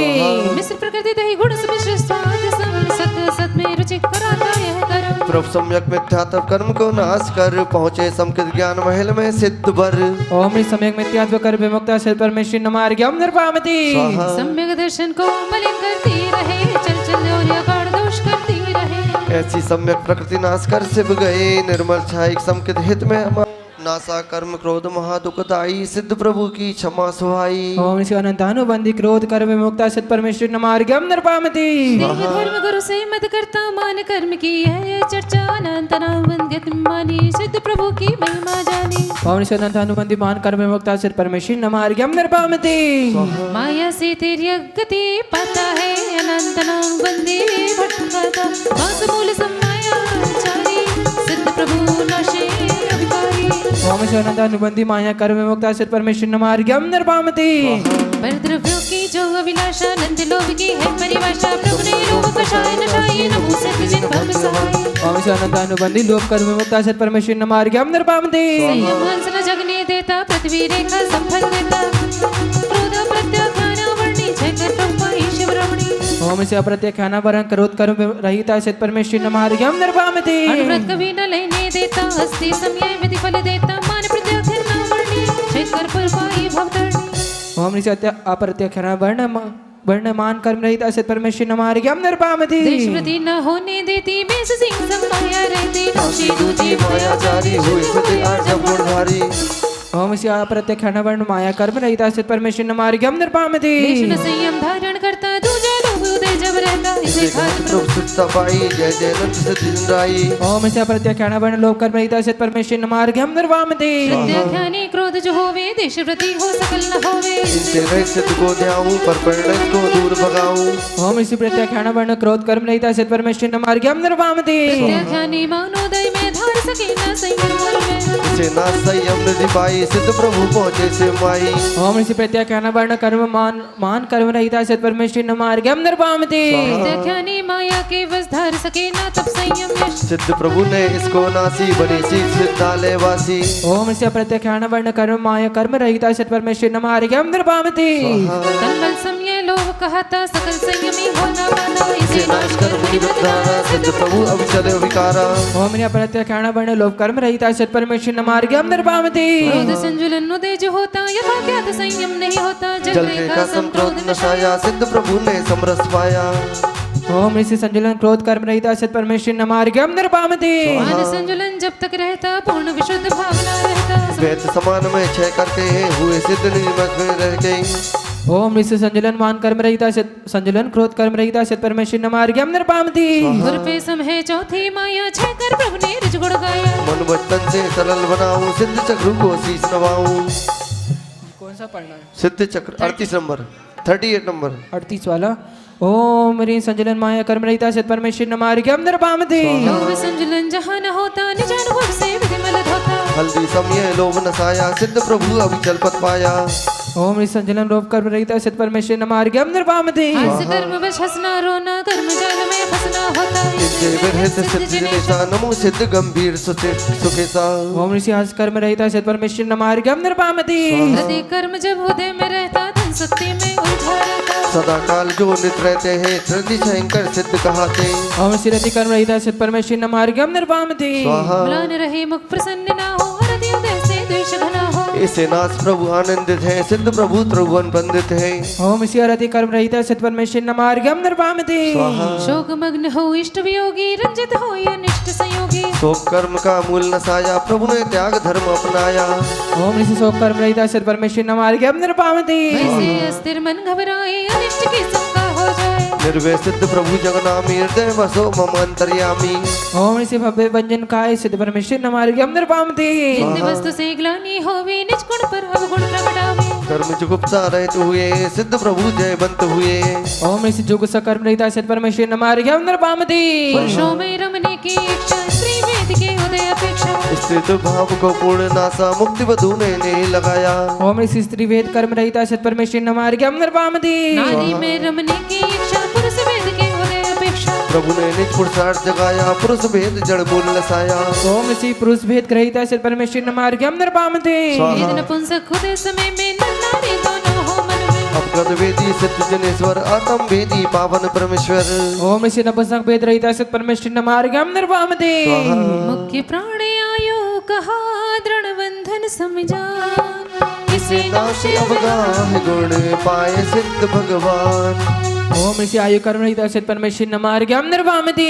D: मिश्र प्रकृति दही गुण समिश्र स्वाद सम सत सत में रुचि कराता यह कर्म
B: प्रभु सम्यक मिथ्यात्म कर्म को नाश कर पहुँचे समकित ज्ञान महल में सिद्ध बर
A: ओम ऋषि सम्यक मिथ्या कर विमुक्ता सिद्ध परमेश्वर नमार्ग्यम निर्भावती
D: सम्यक दर्शन को मलिन करती रहे चल चल और अगाध दोष करती रहे
B: ऐसी सम्यक प्रकृति नाश कर शिव गए निर्मल छाई समकित हित में नासा कर्म क्रोध महादुखदाई सिद्ध प्रभु की क्षमा सुहाई
A: ओम ऋषि अनंतानुबंधी क्रोध कर विमुक्ता सिद्ध परमेश्वर नमार्ग्यम निर्भावती
D: देह धर्म गुरु से मत करता मान कर्म की है चर्चा अनंत नामवंदित मानी सिद्ध प्रभु की महिमा जानी
A: ओम ऋषि अनंतानुबंधी मान कर विमुक्ता सिद्ध परमेश्वर नमार्ग्यम निर्भावती
D: माया से तेरी गति पाता है अनंत नाम बंदी भटकाता वास मूल समाया चारी सिद्ध प्रभु नाशे अभिकारी
A: ओम ऋषि अनंतानुबंधी माया कर विमुक्ता सिद्ध परमेश्वर नमार्ग्यम निर्भावती
D: पर द्रव्यों की जो अभिलाषा नंद लोभ की है परिभाषा प्रभु ने लोभ कषाय नशाई नमो सिद्ध जिन भव सहाय
A: ओम ऋषि अनंतानुबंधी लोभ कर विमुक्ता सिद्ध परमेश्वर नमार्ग्यम निर्भावती
D: संयम हंस न जगने देता पृथ्वी रेखा संफल देता क्रोध प्रत्याख्यान वर्णी जय कर प्रभु शिव रमणी
A: ओम ऋषि अप्रत्याख्यान वरण क्रोध कर रहिता सिद्ध परमेश्वर नमार्ग्यम निर्भावती
D: अनुव्रत कभी न लेने देता हस्ती समय विधि फल देता मान प्रत्याख्यान वर्णी जय कर पाई भवतरणी
A: ओम ऋषि अप्रत्याख्यान वर्ण मान कर्म रहिता सिद्ध परमेश्वर नमार्ग्यम निर्भावती
D: देश प्रति न होने देती बेस सिंह समाया रहती नौशी दूजी
B: माया जारी हुई सिद्ध आर्जव गुणधारी
A: ओम ऋषि अप्रत्याख्यान वर्ण माया कर्म रहिता सिद्ध परमेश्वर नमार्ग्यम निर्भावती
D: देश न संयम धारण करता दूजा लोभ उदय जब रहता इसे खात
B: प्रभु सुखता पाई जय जय नंद सिद्ध जिंदाई
A: ओम ऋषि अप्रत्याख्यान वर्ण लोभ कर्म रहिता सिद्ध परमेश्वर नमार्ग्यम निर्भावती
D: प्रत्याख्यानी क्रोध जो होवे देश प्रति हो सकल न होवे
B: इनसे रहित सिद्ध को ध्याऊं पर परिणत को दूर भगाऊं
A: ओम ऋषि प्रत्याख्यान वर्ण क्रोध कर्म रहिता सिद्ध परमेश्वर नमार्ग्यम निर्भावती
D: प्रत्याख्यानी मानोदय में धार सके न संयम बल में
B: इसे ना संयम निधि पाई सिद्ध प्रभु पहुँचे से माई
A: ओम ऋषि प्रत्याख्यान वर्ण कर्म मान कर्म रहिता सिद्ध परमेश्वर नमार्ग्यम निर्भावती
D: प्रत्याख्यानी माया के वश धार सके न तब संयम यश
B: सिद्ध प्रभु ने इसको नासी बनी सीख सिद्धालय वासी
A: ओम ऋषि प्रत्याख्यान वर्ण कर्म माया कर्म रहिता सिद्ध परमेश्वर नमार्ग्यम निर्भावती
D: तन्मल समय लोभ कहता सकल संयमी होना पाता
B: इसे
D: इसे
B: नाश कर मुनि वृद्धारा सिद्ध प्रभु अब चले विकारा
A: ओम ऋषि प्रत्याख्यान वर्ण लोभ कर्म रहिता सिद्ध परमेश्वर नमार्ग्यम निर्भावती
D: क्रोध संजुलन उदय जो होता यथा ज्ञात संयम नहीं होता
B: जलने का संक्रोध नशाया सिद्ध प्रभु ने समरस पाया
A: ओम ऋषि संजुलन क्रोध कर्म रहिता सिद्ध परमेश्वर नमार्ग्यम निर्भावती
D: मान संजुलन जब तक रहता पूर्ण विशुद्ध भावना रहता
B: वेद समान में छह करके हुए सिद्ध निर्मत में रह गई
A: ओम ऋषि संजुलन मान कर्म रहिता संजुलन क्रोध कर्म रहिता सिद्ध परमेश्वर नमार्ग्यम निर्भावती
D: गुर पे सम है चौथी माया छह कर प्रभु ने रिज गुण गाया
B: मन वचन से सरल बनाऊं सिद्ध चक्र को शीश नवाऊं
A: कौन सा पढ़ना है
B: सिद्ध चक्र 38 नंबर 38 नंबर
A: 38 वाला ओम ऋषि संजुलन माया कर्म रहिता सिद्ध परमेश्वर नमार्ग्यम निर्भावती
D: लोभ संजुलन जहाँ न होता निज अनुभव से विधिमल होता
B: हल्दी समय लोभ नसाया सिद्ध प्रभु अभी चल पत पाया
A: ओम ऋषि संजुलन लोभ कर्म रहिता सिद्ध परमेश्वर नमार्ग्यम निर्भावती
D: हंस कर्म वश हंसना रोना कर्म जाल में फंसना होता
B: इनसे विरहित सिद्ध जिनेसा नमो सिद्ध गंभीर सुखेसा
A: ओम ऋषि हंस कर्म रहिता सिद्ध परमेश्वर नमार्ग्यम निर्भावती
D: हृदय कर्म जब उदय में रहता धन शक्ति में उलझा रहता
B: सदा काल जो नित रहते हैं त्रिदि शंकर सिद्ध कहाते
A: ओम ऋषि रति कर्म रहिता सिद्ध परमेश्वर नमार्ग्यम निर्भावती
B: स्वाहा
D: म्लान रहे मुख प्रसन्न ना हो हृदय उदय से द्वेष घना हो
B: इसे नाथ प्रभु आनंदित है सिद्ध प्रभु त्रिभुवन बंदित है
A: ओम ऋषि रति कर्म रहिता सिद्ध परमेश्वर नमार्ग्यम निर्भावती
D: शोक मग्न हो इष्ट वियोगी रंजित हो अनिष्ट संयोगी
B: शोक कर्म का मूल नसाया प्रभु ने त्याग धर्म अपनाया
A: ओम ऋषि शोक कर्म रहिता सिद्ध परमेश्वर नमार्ग्यम निर्भावती
D: वैसे अस्थिर मन घबराए अनिष्ट की शंका हो जाए
B: निर्भय सिद्ध प्रभु जगनामी हृदय बसो मम अंतर्यामी
A: ओम ऋषि भव्य व्यंजन काय सिद्ध परमेश्वर नमार्ग्यम निर्भावती
D: नित्य वस्तु से ग्लानि होवे निज गुण पर अवगुण प्रगटावे
B: कर्म जुगुप्सा रहित हुए सिद्ध प्रभु जयवंत हुए
A: ओम ऋषि जुग सकर्म रहिता सिद्ध परमेश्वर नमार्ग्यम निर्भावती
D: पुरुषों में रमने की इच्छा स्त्री वेद के उदय अपेक्षा
B: स्थित भाव को पूर्ण नासा मुक्ति वधु ने नहीं लगाया
A: ओम ऋषि स्त्री वेद कर्म रहिता सिद्ध परमेश्वर नमार्ग्यम निर्भावती
D: नारी में रमने की इच्छा पुरुष वेद के उदय अपेक्षा
B: प्रभु ने निज पुरुषार्थ जगाया पुरुष भेद जड़ मूल लसाया
A: ओम श्री पुरुष भेद ग्रहिता सिद्ध परमेश्वर नमार्ग्यम नृपामते
B: स्वाहा।
D: नपुंसक खुद समय में नारी दोनों हो मन में
B: अपगत वेदी सत्य जनेश्वर आत्म वेदी पावन परमेश्वर
A: ओम श्री नपुंसक भेद रहिता सिद्ध परमेश्वर नमार्ग्यम नृपामते
D: मुख्य प्राण आयो कहा दृढ़ बंधन समझा
B: इसे नाश अवगाह गुण पाए सिद्ध भगवान
A: ओम श्री आयु कर्म रहिता सिद्ध परमेश्वर नमार्ग्यम नृपामते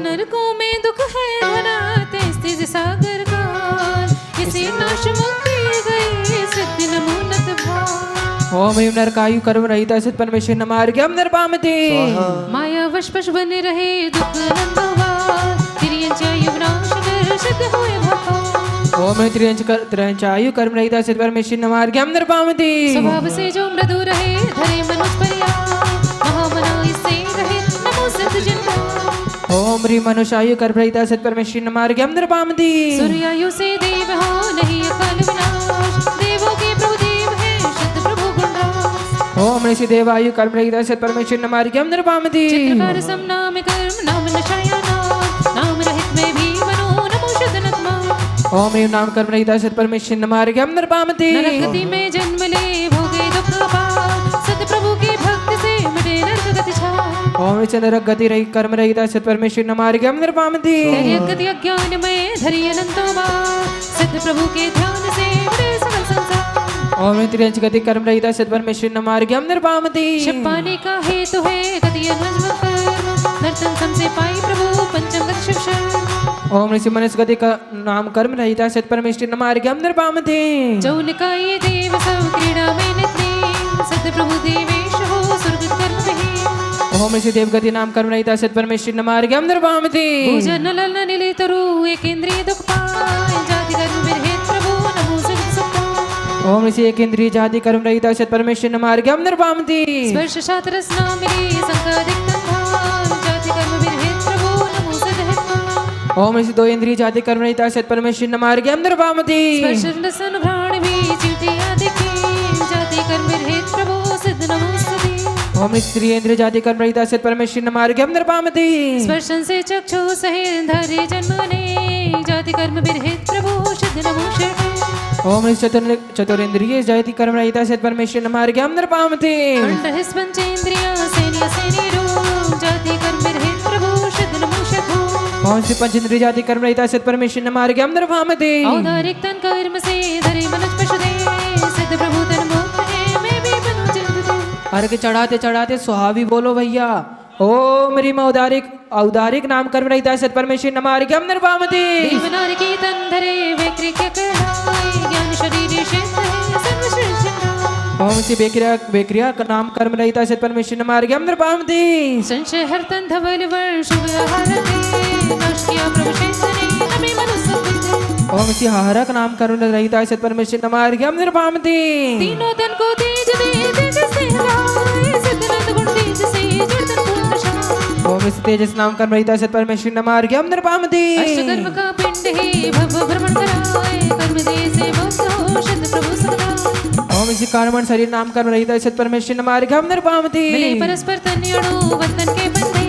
D: नरकों में दुख है घना तेज सागर का इसे नाश मुक्ति गई सिद्धि नमूनत भाव
A: ओम ह्रीं नरकायु कर्म रहिता सिद्ध परमेश्वर नमार्ग्यम नृपामते
D: माया वश पश बने रहे दुख अनंतवा तिर्यंच युवनाश कर सिद्ध होए भगवान
A: ओम ह्रीं त्रियंचायु कर्म रहिता सिद्ध परमेश्वर नमार्ग्यम नृपामते
D: स्वभाव से जो मृदु रहे धरे मनुष्य परिया महामना इससे रहे नमो सिद्ध जन
A: ओम ह्रीं मनुष्यायु कर्म रहिता सिद्ध परमेश्वर नमार्ग्यम नृपामते
D: सूर्यायु से देव हो नहीं अकाल विनाश देवों के प्रभु देव है शुद्ध प्रभु गुणराज
A: ओम ऋषि देवायु कर्म रहिता सिद्ध परमेश्वर नमार्ग्यम नृपामते
D: चित्रकार सम नाम कर्म नाम नशाया नाम रहित में भी मनो नमो शुद्ध नत्मा
A: ओम ह्रीं नाम कर्म रहिता सिद्ध परमेश्वर नमार्ग्यम नृपामते
D: नरगति में जन्म ले भोगे दुख अपार सत्य प्रभु के भक्त से मिटे नरक गति छाव
A: ओम ऋषि नरक गति रहित कर्म रहिता सिद्ध परमेश्वर नमार्ग्यम नृपामते
D: गति अज्ञान में धरी अनंतो बार सिद्ध प्रभु के ध्यान से मिटे सकल संसार
A: ओम ह्रीं त्रियंच गति कर्म रहिता सिद्ध परमेश्वर नमार्ग्यम नृपामते
D: शिव पाने का हेतु है गति अनुज कर्म नर्तन सम से पाई प्रभु पंचम गति शिव शरण
A: ओम ऋषि मनुष्य गति का नाम कर्म रहिता सिद्ध परमेश्वर नमार्ग्यम नृपामते
D: जौन का ये देव सब क्रीड़ा में नितने सिद्ध प्रभु देवेश हो स्वर्ग कर्म में
A: ओम ऋषि देवगति नाम कर्म रहिता सिद्ध परमेश्वर नमार्ग्यम नृपामते
D: पूजन नलल नीले तरु एक इंद्रिय दुख पाए जाति कर्म विरहित प्रभु नमो सुख सुख
A: ओम ऋषि एक इंद्रिय जाति कर्म रहिता सिद्ध परमेश्वर नमार्ग्यम नृपामते
D: स्पर्श शास्त्र स्ना मिली संकादिक तंधान जाति कर्म विरहित प्रभु नमो सिद्ध हितमा
A: ओम ऋषि दो इंद्रिय जाति कर्म रहिता सिद्ध परमेश्वर नमार्ग्यम नृपामते
D: स्पर्श रसन घ्राण भी चिवटी आदि की जाति कर्म विरहित प्रभु सिद्ध नमो स्तुति
A: ओम ऋषि त्रियेंद्रिय जाति कर्म रहिता सिद्ध परमेश्वर नमार्ग्यम नृपामते
D: स्पर्शन से चक्षु सहित धरे जन्मने जाति कर्म विरहित प्रभु सिद्ध नमो शरणे
A: ओम ऋषि चतुरेंद्रिय जाति कर्म रहिता सिद्ध परमेश्वर नमार्ग्यम नृपामते
D: कंठहिस पंचेंद्रिया सेनिया सेनी रूप जाति कर्म विरहित प्रभु सिद्ध नमो शरणे
A: ओम ऋषि पंचेंद्रिय जाति कर्म रहिता सिद्ध परमेश्वर नमार्ग्यम नृपामते
D: औदारिक तन कर्म से धरे मनुज पशुदे सिद्ध प्रभु तन मुक्त है मैं भी बनूं जल्द दे
A: अर्घ चढ़ाते चढ़ाते सुहावी बोलो भैया ओम ह्रीं औदारिक नाम कर्म रहिता सिद्ध परमेश्वर नमार्ग्यम नृपामते
D: देवनार की तन धरे वैक्री के कहलाए ज्ञान शरीर क्षेत्र है सर्वश्रेष्ठ
A: ओम ऋषि बेक्रिया नाम कर्म रहिता सिद्ध परमेश्वर नमार्ग्यम नृपामते
D: संशय हर तन धवल वर्ष शुभ आहार दे नाश किया प्रभु क्षेत्र ने नमे मनुष्य विदे
A: ओम ऋषि हारक नाम कर्म रहिता सिद्ध परमेश्वर नमार्ग्यम नृपामते
D: तीनों तन को तेज दे तेज से हराए सिद्ध नंद गुण तेज से जड़ तन पूर्ण शान
A: ओम ऋषि तेजस नाम कर्म रहिता सिद्ध परमेश्वर नमार्ग्यम नृपामते
D: अष्टकर्म का पिंड ही भव भ्रमण कराए कर्म दे से मुक्त हो सिद्ध प्रभु सदा
A: ओम ऋषि कर्मण शरीर नाम कर्म रहिता सिद्ध परमेश्वर नमार्ग्यम नृपामते
D: मिले परस्पर तन अणु बंधन के बंधे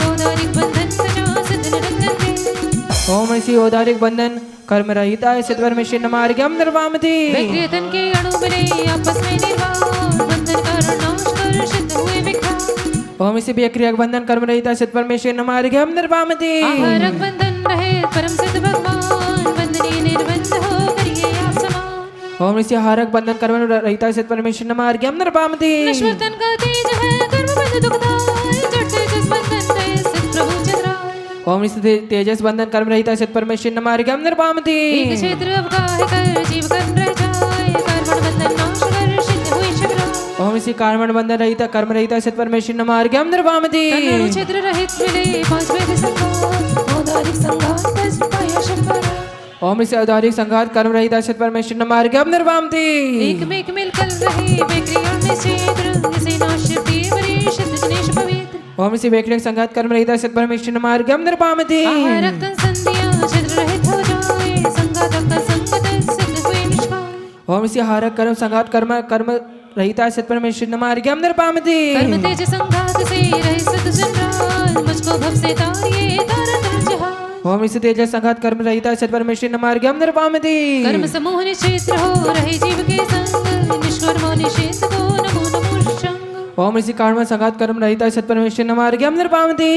D: औदारिक बंधन सजा सिद्ध निरंजन दे
A: ओम ऋषि औदारिक बंधन कर्म रहिता सिद्ध परमेश्वर नमार्ग्यम नृपामते
D: वैक्रिय तन के अणु मिले आपस में निर्वाण बंधन कारण नाश कर सिद्ध हुए विख्यात
A: ओम ऋषि बेक्रिया बंधन कर्म रहिता सिद्ध परमेश्वर नमार्ग्यम नृपामते
D: आहारक बंधन रहे परम सिद्ध भगवान बंधनी निर्बंध हो करिए आप समान
A: ओम ऋषि हारक बंधन कर्म रहिता सिद्ध परमेश्वर नमार्ग्यम नृपामते
D: नश्वर तन का तेज है कर्म बंध दुखदाय जड़ तेजस बंधन रहे सिद्ध प्रभु चंद्राय
A: ओम ऋषि तेजस बंधन कर्म रहिता सिद्ध परमेश्वर नमार्ग्यम नृपामते
D: एक क्षेत्र अवगाह कर जीव कर्म रह जाए कर्मण बंधन नाश कर सिद्ध हुए शिवराय
A: ओम ऋषि कर्मण बंधन रहिता कर्म रहिता सिद्ध परमेश्वर नमार्ग्यम नृपामते
D: तन्नणु क्षेत्र रहित मिले पांच वेद संघात औदारिक संघात दस पाया शंकर
A: ओम ऋषि औदारिक संघात कर्म रहिता सिद्ध परमेश्वर नमार्ग्यम नृपामते
D: एक में एक मिलकर रहे बेक्रिया में क्षेत्र इसे नाश देवरे सिद्ध जनेश पवित्र
A: ओम ऋषि बेक्रिया संघात कर्म रहिता सिद्ध परमेश्वर नमार्ग्यम नृपामते
D: आहारक तन संधिया क्षेत्र रहित हो जाए संघात अक्का संगत सिद्ध हुए निष्काम
A: ओम ऋषि हारक कर्म संघात कर्म रहिता सिद्ध परमेश्वर नमार्ग्यम नृपामते
D: कर्म तेज संघात से रहे सिद्ध संराज मुझको भव से तारिये तारा तर जहां।
A: ओम इस तेज संघात कर्म रहिता सत परमेश्वर न मार्ग हम नृपामति।
D: कर्म समूह निश्चित्र हो रहे जीव के संग, निष्कर्मो निषेध को नमो नमो शंग।
A: ओम इसी कारण में संघात कर्म रहिता सत परमेश्वर न मार्ग हम नृपामति।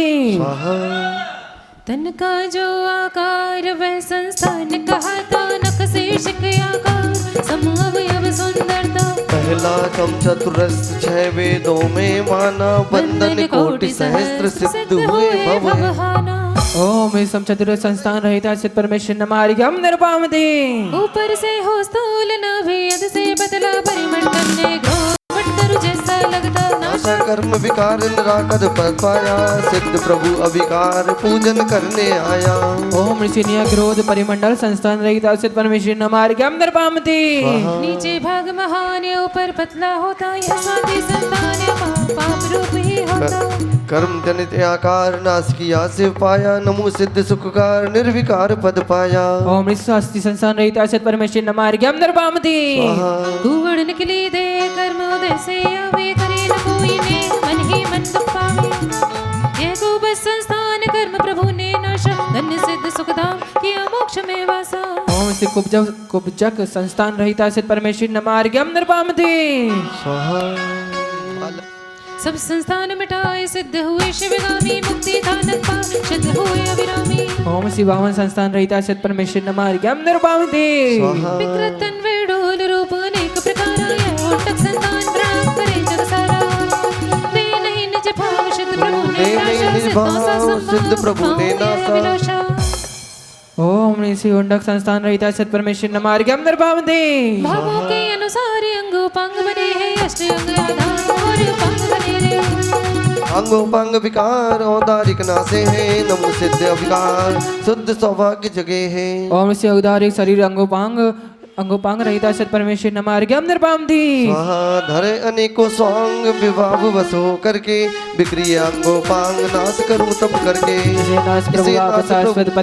D: तन का जो आकार वह संस्थान कहता, नख शीर्ष के आकार समूह अवयव सुंदरता।
B: पहला कम चतुरस्र छह वेदों में माना, बंधन कोटि सहस्त्र सिद्ध हुए भव।
A: ओम इस चतुर संस्थान रहिता सत परमेश्वर न मार्ग हम नृपामति।
D: ऊपर से हो स्थूल नाभि, अध से पतला परिमंडल ने ग्रोवट तरु जैसा लगता।
B: नाशा कर्म विकार निराकद पद पाया, सिद्ध प्रभु अविकार पूजन करने आया।
A: ओम ऋषि क्रोध परिमंडल संस्थान रहिता सत परमेश्वर न मार्ग हम नृपामति।
D: नीचे भाग महान ऊपर पतला होता, यह स्वाति संतान पाप रूप ही होता।
B: कर्म जनित आकार नाश किया शिव पाया, नमो सिद्ध सुखकार निर्विकार पद पाया।
A: ओम ऋषि अस्थि संस्थान रहिता सत परमेश्वर न मार्ग हम नृपामति।
D: कुवड़ निकली दे कर्म उदय से आवे, करे न कोई ने मन ही मन दुख पावे। ये कुबज संस्थान कर्म प्रभु ने नाशा, धन्य सिद्ध सुखधाम किया मोक्ष में वासा।
A: ओम से कुब्जक संस्थान रहिता सत परमेश्वर न मार्ग हम नृपामति।
D: सब संस्थान मिटाए सिद्ध हुए शिवगामी, मुक्ति थानक पा शुद्ध हुए अविरामी।
A: ओम शिवावन संस्थान रहिता सत परमेश्वर न मार्ग हम नृपामति।
D: विकृत तन्वे डोल रूप अनेक प्रकार, यह ओटक संतान प्राप्त करे जग सारा। दे नहीं निज भाव सिद्ध प्रभु ने नाशा,
B: सिद्ध प्रभु ने नाशा।
A: ओम ऋषि उंडक संस्थान रहिता सत परमेश्वर न मार्ग हम नृपामति।
D: भावों के अनुसार अंगोपांग बने हैं, अष्ट अंग आधार और उपांग बने रे।
B: अंगोपांग विकार औदारिक नासे हैं, नमो सिद्ध अविकार शुद्ध सौभाग्य जगे हैं।
A: ओम से उदारिक शरीर अंगोपांग रहिता सत परमेश्वर न मार्ग हम नृपामति।
B: धरे अनेकों स्वांग विभाव वसो करके, बिक्री अंगोपांग नाश करूं तब करके।
A: नाश प्रभु आप शाश्वत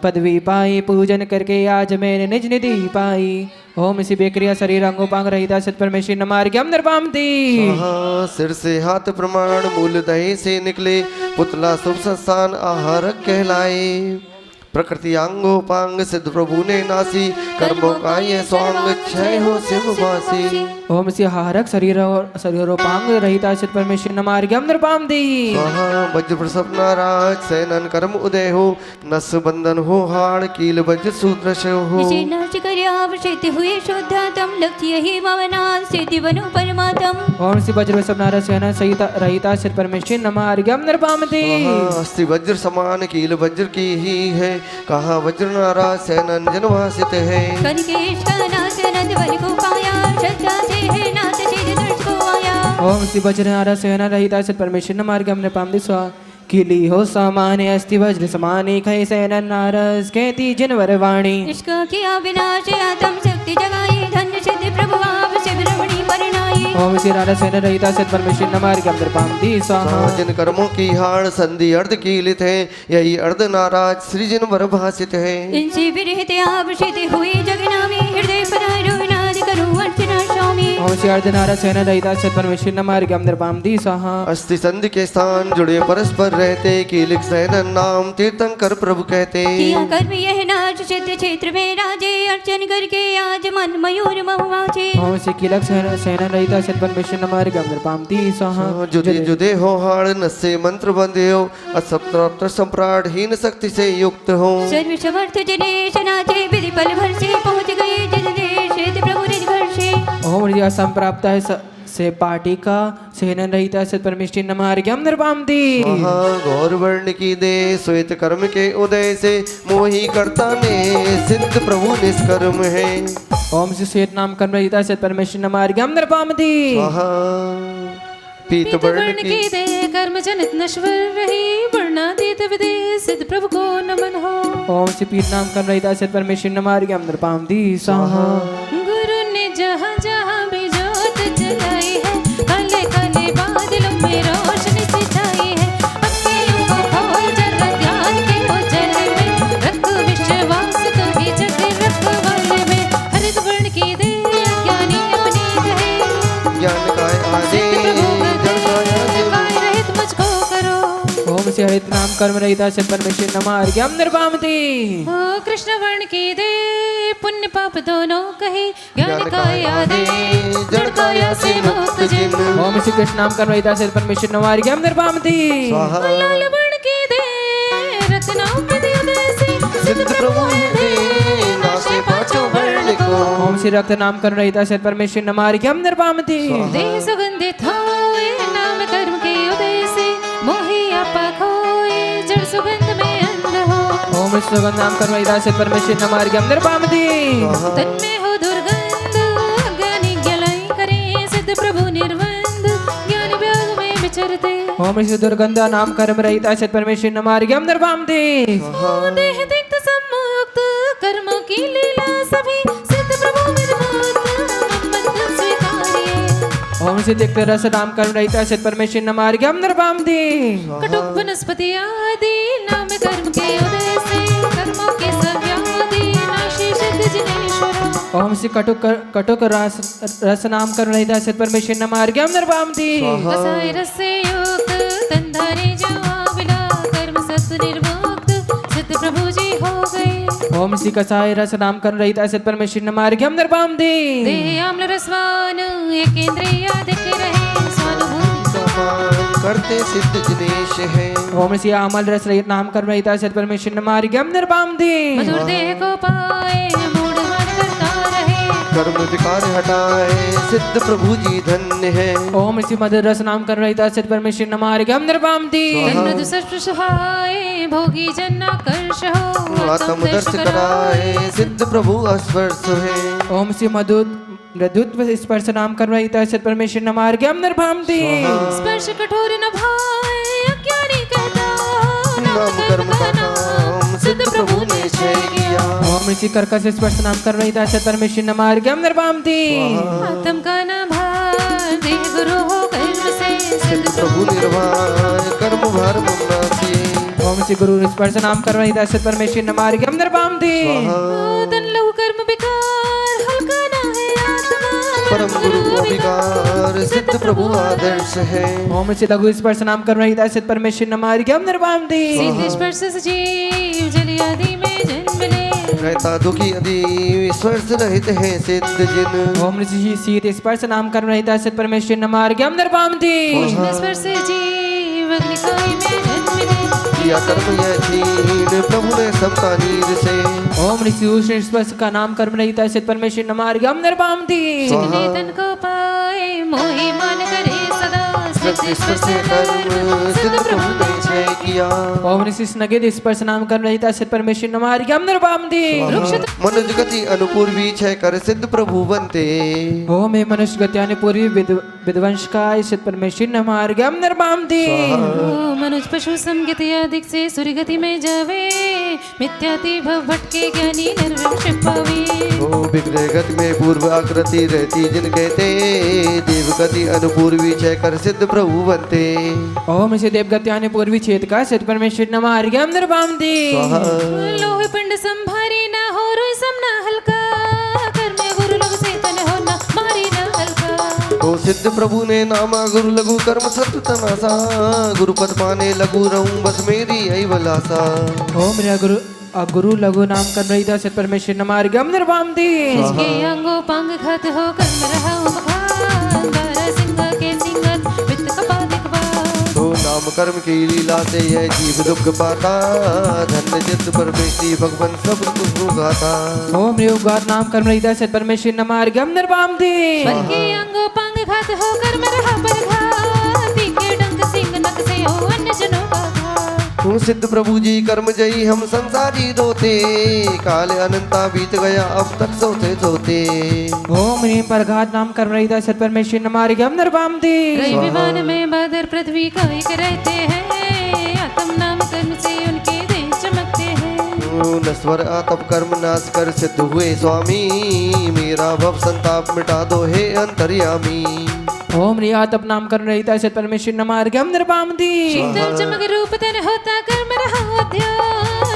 A: पदवी पाई, पूजन करके आज मैंने निज निधि पाई। ओम इसी बेक्रिया शरीर अंगोपांग रहिता सत परमेश्वर न मार्ग हम नृपामति।
B: सिर से हाथ प्रमाण मूल दही से निकले, पुतला शुभ संस्थान आहार कहलाए। प्रकृति अंगोपांग सिद्ध प्रभु ने नासी, कर्मों का ये स्वांग क्षय हो शिववासी।
A: ओम से हारक शरीरोपांग रहिता सत परमेश्वर न मार्ग हम नृपामति।
B: वज्र प्रसव नाराज सैनन कर्म उदय हो, नस बंधन हो हाड़ कील वज्र सूत्रश हो।
D: हुए शुद्धातम लक्ष्य ही मवना सिद्धि बनो परमात्म।
A: ओम से वज्र प्रसव नाराज सैनन सहिता रहिता सत परमेश्वर न मार्ग हम नृपामति।
B: अस्थि वज्र समान कील वज्र की ही है, कहा वज्र नाराज सैनन जनवासित है। ओम श्री वज्र नाराज सैनन रहिता सत परमेश्वर न मार्ग हम नृपामति। स्वा किली हो सामान्य अस्थि वज्र समाने, खय सैनन नारस कहती जिनवर वाणी।
D: इसका किया विनाश आत्म शक्ति जगाई, धन्य सिद्धि प्रभु आप शिव रमणी परिणाई।
A: ओम श्री नाराज सैनन रहिता सत परमेश्वर न मार्ग हम नृपामति। स्वाहा
B: जिन कर्मों की हाड़ संधि अर्ध कीलित है, यही अर्ध नाराज श्री जिनवर भाषित है।
D: इनसे विरहित आप सिद्धि हुई जगनामी, हृदय पधारो नाद करूं अर्चना स्वामी।
A: ओम श्री अर्ध नाराज सैनन रहिता सत परमेश्वर न मार्ग हम नृपामति। स्वाहा
B: अस्थि संधि के स्थान जुड़े परस्पर रहते, कीलिक सैनन नाम तीर्थंकर प्रभु कहते।
D: किया कर्म यह नाच सिद्ध क्षेत्र में राजे, अर्चन करके आज मन मयूर महुआचे।
A: ओम श्री कीलक सैनन रहिता सत परमेश्वर न मार्ग हम नृपामति। स्वाहा
B: जुदे जुदे हो हाड़ नस्से मंत्र बंधे हो, असप्राप्त सम्राट हीन शक्ति से युक्त हो।
D: सर्व समर्थ जनेश नाचे, विधि पल भर से पहुँच गए जन देश सिद्ध प्रभु निज घर से।
A: ओम ऋषि संप्राप्त है से पाटी का सेनन रहिता सत परमेश्वर न मार्ग हम नृपामति।
B: गौर वर्ण की दे श्वेत कर्म के उदय से, मोही करता ने सिद्ध प्रभु निष्कर्म है।
A: ओम से श्वेत नाम कर्म रहिता सत परमेश्वर न मार्ग हम नृपामति।
B: पीत वर्ण की
D: दे कर्म जनित नश्वर रही, वर्णातीत विदेश सिद्ध प्रभु को नमन हो।
A: ओम से पीत नाम कर्म रहिता सत परमेश्वर न मार्ग हम नृपामति। स्वाहा
D: गुरु ने जहाँ जहाँ भी जोत जलाई है, काले काले बादलों में रोशनी सिखाई है। अकेलों को खोल जरा ध्यान के उजल में, रख विश्वास तो ही जग रखवाले में। हरित वर्ण की दे ज्ञानी अपनी कहे, ज्ञान काय आदे जड़ काय रहित मुझको करो।
A: ओम से हरित नाम कर्म रहिता से परमेश्वर नमः अर्घ्यम निर्वामति।
D: ओ कृष्ण वर्ण की दे पुण्य पाप दोनों कहे ज्ञान का यादे जड़ काया से मुक्त जिन।
A: ओम श्री कृष्ण नाम कर्म रहिता से परमेश्वर नमः अर्घ्यम निर्वामति।
B: स्वाहा
D: लाल वर्ण की दे रत्नाओं के दे से
B: सिद्ध प्रभु दे नासे पांचों वर्ण को।
A: ओम श्री रक्त नाम कर्म रहिता से परमेश्वर नमः अर्घ्यम निर्वामति।
D: देह सुगंधित होए नाम कर्म के उदय से मोहि आपा खोए जड़ सुगंध में अंध हो।
A: ओम श्री सुगंध नाम कर्म रहिता से परमेश्वर नमः अर्घ्यम निर्वामति।
D: तन में हो दुर्गंध ज्ञानी ज्ञालाई करे सिद्ध प्रभु निर्बंध ज्ञान व्याग में विचरते।
A: ओम श्री दुर्गंधा नाम कर्म रहिता से परमेश्वर नमः अर्घ्यम निर्वामति।
D: देह दिक्त सम्मुक्त कर्मों की लीला सभी सिद्ध प्रभु विमुक्त मंत्र स्वीकारिए।
A: ओम श्री दिक्त रस नाम कर्म रहिता से परमेश्वर नमः अर्घ्यम निर्वामति।
D: कटुक वनस्पति आदि नाम कर्म के उदय से कर्मों के सव्यादि नाशी सिद्ध जिनेश्वर।
A: ओम श्री कटुक रस नाम कर्म रहिता से परमेश्वर नमः अर्घ्यम निर्वामति।
D: कसाय रस से युक्त तंधारे जवाबिला कर्म सत्व निर्मुक्त सिद्ध प्रभु जी हो गए।
A: ओम श्री कसाय रस नाम कर्म रहिता से परमेश्वर नमः अर्घ्यम निर्वामति।
D: देह आम्ल रसवान एक इंद्रियाधिक रहे स्वानुभूति
B: समान करते सिद्ध जिनेश है।
A: ओम श्री अमल रस रहित नाम कर्म रहिता से परमेश्वर नमः अर्घ्यम निर्वामति।
D: मधुर देह को पाए मूढ़ मन करता रहे
B: कर्म विकार हटाए सिद्ध प्रभु जी धन्य है।
A: ओम श्री मधुर रस नाम कर्म रहिता से परमेश्वर नमः अर्घ्यम निर्वामति।
D: मृदु सस्पृशहाय भोगी जन्नाकर्ष हो
B: आत्म दर्श कराए सिद्ध प्रभु अस्पर्श है।
A: ओम श्री मृदुत्व स्पर्श नाम कर्म रहिता से परमेश्वर नमः अर्घ्यम निर्वामति।
D: स्पर्श कठोर न भाए अज्ञानी कहता
B: नाम कर्म का नाम सिद्ध प्रभु ने क्षय किया।
A: ओम श्री कर्कश स्पर्श नाम कर्म रहिता से परमेश्वर नमः अर्घ्यम निर्वामति।
D: आत्म का न भार देह गुरु हो कर्म से
B: सिद्ध प्रभु निर्वाण कर्म भार ममनासी।
A: ओम श्री गुरु स्पर्श नाम कर्म रहिता से परमेश्वर नमः अर्घ्यम निर्वामति।
D: तन लघु कर्म विकार हल्का न है आत्मा
B: परम गुरु को विकार सिद्ध प्रभु आदर्श है।
A: ओम श्री लघु स्पर्श नाम कर्म रहिता से परमेश्वर नमः अर्घ्यम निर्वामति।
D: सीधे स्पर्श से जीव जल आदि में जन्म ले
B: रहता दुखी अधीव स्पर्श रहित है सिद्ध जिन।
A: ओम श्री शीत स्पर्श नाम कर्म रहिता से परमेश्वर नमः अर्घ्यम निर्वामति।
D: उष्ण स्पर्श से जीव अग्निकाय में जन्म ले
B: किया कर्म यह छीन प्रभु ने समता नीर से।
A: ओम ऋषि उष्ण स्पर्श का नाम कर्म रहिता से परमेश्वर नमः अर्घ्यम निर्वामति।
D: जितने तन को पाए मोहि मान करे सदा सिद्ध स्पर्श से कर्म
B: सिद्ध प्रभु ने क्षय किया।
A: ओम ऋषि स्नगित स्पर्श नाम कर्म रहिता से परमेश्वर नमः अर्घ्यम निर्वामति।
B: मनुज गति अनुपूर्वी क्षय कर सिद्ध प्रभु बनते।
A: ओम हे मनुष्य गत्यानि पूर्वी विध्वंसकाय से परमेश्वर नमः अर्घ्यम निर्वामति।
D: ओ मनुज पशु समगति अधिक से सूर्य गति में जावे मिथ्याति भव भटके ज्ञानी निर्विष पावे।
B: ओ विग्रह गति में पूर्व आकृति रहती जिन कहते देव गति अनुपूर्वी क्षय कर सिद्ध प्रभु बनते।
A: ओम से देवगत्यानि पूर्वी छेद का सिद्ध परमेश्वर नमः अर्घ्यम निर्वामति।
D: लोहे पिंड संभारी ना हो रोय सम ना हल्का कर्म गुरु लघु से तन हो ना मारी ना हल्का।
B: ओ सिद्ध प्रभु ने नामा गुरु लघु कर्म सत्य तनासा गुरु पद पाने लघु रहूं बस मेरी यही बलासा।
A: ओम मेरा गुरु लघु नाम कर्म रहिता से परमेश्वर नमः अर्घ्यम निर्वामति।
D: इसके अंगो पांग घात हो कर्म रहा मखान बारह सिंह के सिंगत वित्त कपादिक बात।
B: तो नाम कर्म की लीला से यह जीव दुख पाता धन्य चित्त परमेश्वरी भगवान सब कुछ गाता।
A: ओम रे उगार नाम कर्म रहिता से परमेश्वर नमः अर्घ्यम निर्वामति।
D: बल के अंगो पांग घात हो कर्म रहा पर घात के डंक सिंह नक से हो अन्य जनों का घात।
B: तू सिद्ध प्रभु जी कर्म जयी हम संसारी रोते काल अनंता बीत गया अब तक सोते सोते।
A: ओम ह्रीं परघात नाम कर्म रहिता से परमेश्वर नमः अर्घ्यम निर्वामति।
D: रई विमान में बादर पृथ्वी का एक रहते हैं आत्म नाम कर्म से उनके दिन चमकते हैं।
B: नश्वर आतप कर्म नाश कर सिद्ध हुए स्वामी मेरा भव संताप मिटा दो हे अंतर्यामी।
A: ओम रियातप नाम कर्म रहिता से परमेश्वर नमः अर्घ्यम निर्वामति।
D: शीतल चमक रूप तन होता कर्म रहा अध्या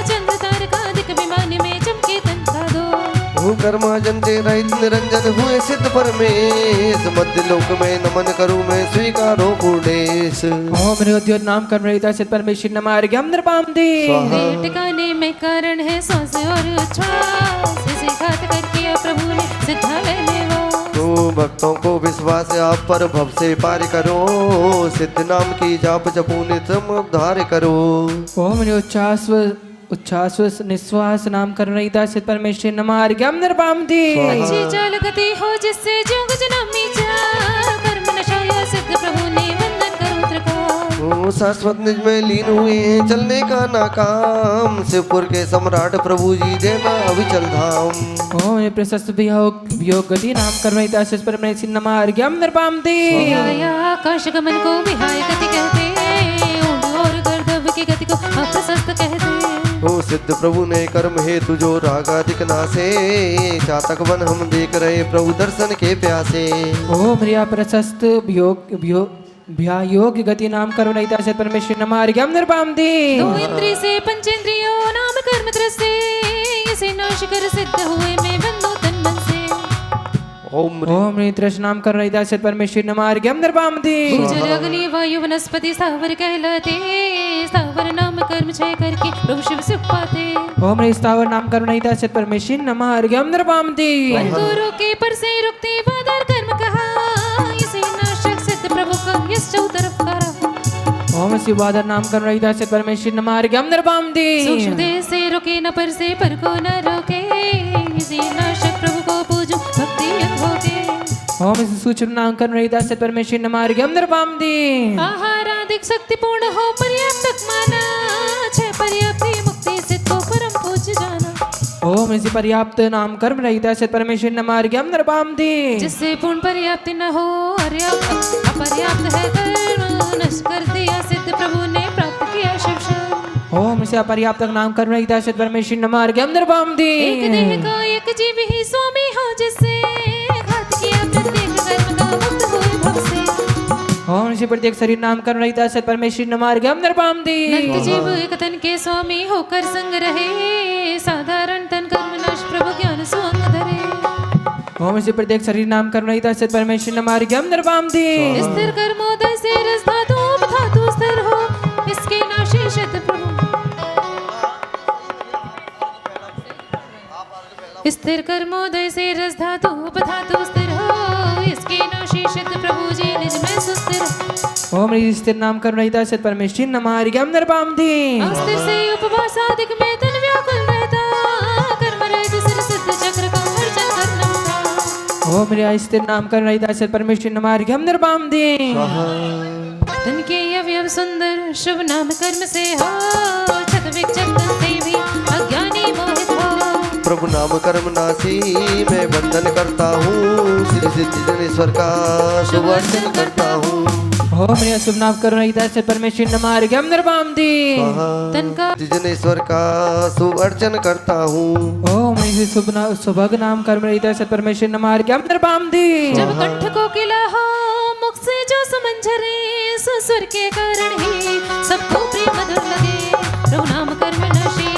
D: चंद्र तारका अधिक विमान में चमके तन का दो।
B: बहु कर्माजन से रहित निरंजन हुए सिद्ध परमेश, मध्य लोक में नमन करूं मैं स्वीकारो पूर्णेश।
A: ओम ह्रीं नाम कर्म रहिता सिद्ध परमेश्वर नमार्घ्यम नृपाम दे।
D: देह टिकाने में कारण है श्वास और उच्छ्वास, इसे घात करके प्रभु ने सिद्धालय में वास।
B: तो भक्तों को विश्वास आप पर भव से पार करो, सिद्ध नाम की जाप जपू नितम उद्धार करो।
A: ओम ह्रीं उच्छ्वास निश्वास नाम कर्म रहिता सिद्ध परमेश्वर नमार्घ्यम नृपाम दे।
D: अच्छी चाल गति हो जिससे जोग जन्मी जा, कर्म नशा या सिद्ध प्रभु ने वंदन करो त्रिकाल।
B: ओ शाश्वत निज में लीन हुए हैं चलने का नाकाम, शिवपुर के सम्राट प्रभु जी देना अविचल धाम।
A: ओम प्रशस्त वियोग गति नाम कर्म रहिता सिद्ध परमेश्वर नमार्घ्यम नृपाम दे।
D: विहाय आकाश गमन को विहाय गति कहते, ऊंट और गर्दभ की गति को अप्रशस्त कहते।
B: ओ सिद्ध प्रभु ने कर्म हेतु जो रागाधिक नासे, चातक वन हम देख रहे प्रभु दर्शन के प्यासे।
A: ओम ह्रीं प्रशस्त योग गति नाम कर्म रहिता सिद्ध परमेश्वर नमार्घ्यम नृपाम दे।
D: दो इंद्रिय से पंचेंद्रियों नाम कर्म त्रसे, इसे नाश कर सिद्ध हुए मैं बंधु तन मन से।
B: ओम
A: ओम ह्रीं तृष नाम कर्म रहिता सिद्ध परमेश्वर नमार्घ्यम नृपाम दे।
D: भूजल अग्नि वायु वनस्पति स्थावर कहलाते, स्थावर नाम कर्म क्षय करके प्रभु शिव सुख पाते।
A: ओम ह्रीं स्थावर नाम कर्म रहिता सिद्ध परमेश्वर नमार्घ्यम नृपाम दे।
D: मन को रोके पर से रुकते बादर कर्म कहा, इसे नाशक सिद्ध प्रभु का यश चौतरफ करा।
A: ओम शिवादर नाम कर्म रहिता सिद्ध परमेश्वर नमार्घ्यम नृपाम दे।
D: सूक्ष्म देह से रोके न पर से पर को न रोके, इसे नाशक प्रभु को पूजो भक्ति यत होके।
A: ओम सूक्ष्म नाम कर्म रहिता सिद्ध परमेश्वर नमार्घ्यम नृपाम दे।
D: आहार अधिक शक्तिपूर्ण हो पर्याप्त माना, छह पर्याप्ति मुक्ति सिद्ध को परम पूज्य जाना।
A: ओम इसी पर्याप्त नाम कर्म रहिता सिद्ध परमेश्वर नमार्घ्यम नृपाम दे।
D: जिससे पूर्ण पर्याप्ति न हो अपर्याप्त है कर्म, नष्ट कर दिया सिद्ध प्रभु ने प्राप्त किया शिव शरण।
A: ओम इसे अपर्याप्त नाम कर्म रहिता सिद्ध परमेश्वर नमार्घ्यम नृपाम दे।
D: एक देह का एक जीव ही स्वामी हो, जिससे घात किया प्रत्येक कर्म का मुक्त हुए भव से।
A: ओम इसी प्रत्येक शरीर नाम कर्म रहिता सिद्ध परमेश्वर नमार्घ्यम नृपाम दे।
D: नंद जीव एक तन के स्वामी होकर संग रहे, साधारण तन कर्म नाश प्रभु ज्ञान सुअंग धरे।
A: ओम इसी प्रत्येक शरीर नाम कर्म रहिता सिद्ध परमेश्वर नमार्घ्यम नृपाम दे।
D: स्थिर कर्मोदय से रस धातु धातु स्थिर हो, इसके नाशे सिद्ध प्रभु। स्थिर कर्मोदय से रस धातु धातु स्थिर हो, इसके नाशे सिद्ध प्रभु जी निज में सुस्थिर।
A: ओम स्थिर नाम कर्म रहिता सिद्ध परमेश्वर नमार्घ्यम नृपाम दे।
D: अस्थिर से उपवास अधिक में तन व्याकुल रहता, कर्म रहित सिर सिद्ध चक्र का अर्चन करना।
A: ओम ह्रीं स्थिर नाम कर्म रहिता सिद्ध परमेश्वर नमार्घ्यम नृपाम दे।
D: तन के अवयव सुंदर शुभ नाम कर्म से हो, छत विचंदन से भी अज्ञानी मोहित हो।
B: प्रभु नाम कर्म नासी मैं बंधन करता हूँ, श्री सिद्धि जनेश्वर का शुभ अर्चन करता हूँ।
A: ओम ह्रीं शुभ नाम कर्म रहिता सिद्ध परमेश्वर नमार्घ्यम नृपाम दे।
D: तन का
B: जनेश्वर का शुभ अर्चन करता हूँ।
A: ओम ह्रीं सुभग नाम कर्म रहिता सिद्ध परमेश्वर नमार्घ्यम नृपाम दे।
D: जब कंठ को किला हो मुख से जो समंझरे, सुस्वर के कारण ही सबको प्रेम मधुर लगे। प्रभु नाम कर्म नशे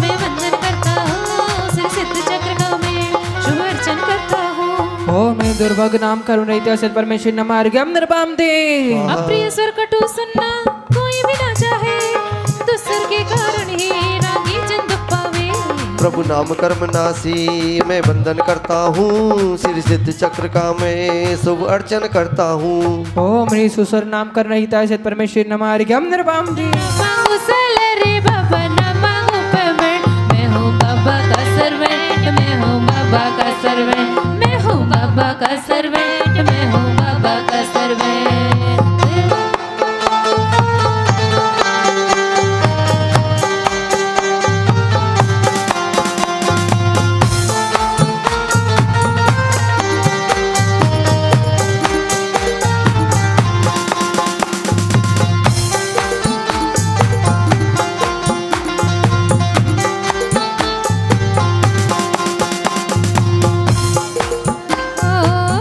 D: मैं वंदन करता हूँ, सिर सिद्ध चक्र का मैं शुभ अर्चन करता हूँ।
A: ओम ह्रीं दुर्भग नाम कर्म रहिता सिद्ध परमेश्वर नमार्घ्यम नृपाम दे।
D: अप्रिय स्वर कटु सुनना कोई भी ना चाहे, दुस्सर के कारण ही रागी जन दुख पावे।
B: प्रभु नाम कर्म नासी मैं बंधन करता हूँ, श्री सिद्ध चक्र का मैं शुभ अर्चन करता हूँ।
A: ओम ह्रीं सुस्वर नाम कर्म रहिता सिद्ध परमेश्वर नमार्घ्यम नृपाम दे।
D: मांगू सैलरी बाबा ना मांगू पेमेंट, मैं हूँ बाबा का सर्वेंट, मैं हूँ बाबा का सर्वेंट, मैं हूँ बाबा का सर्वेंट, मैं हूँ बाबा का सर्वेंट।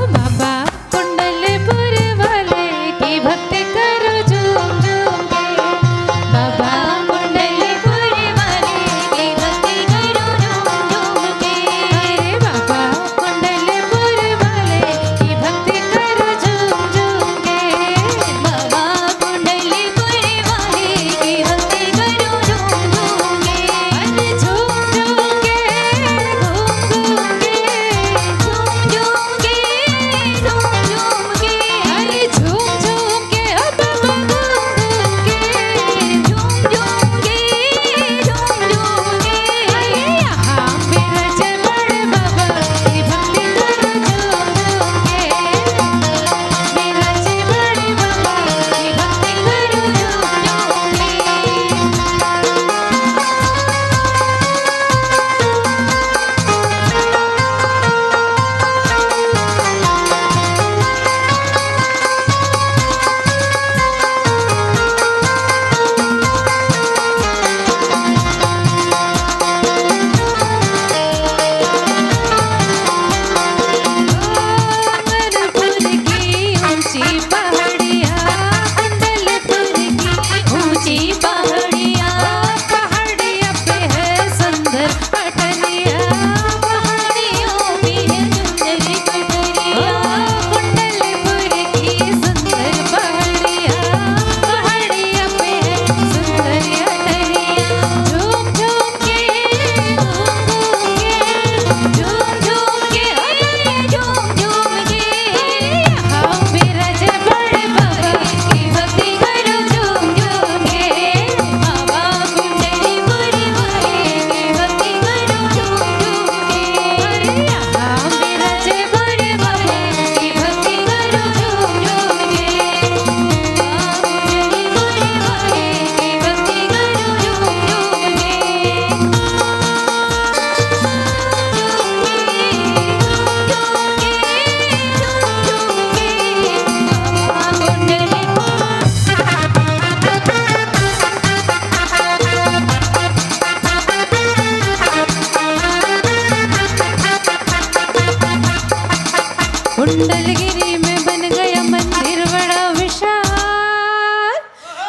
D: बाबा कुंडलपुर वाले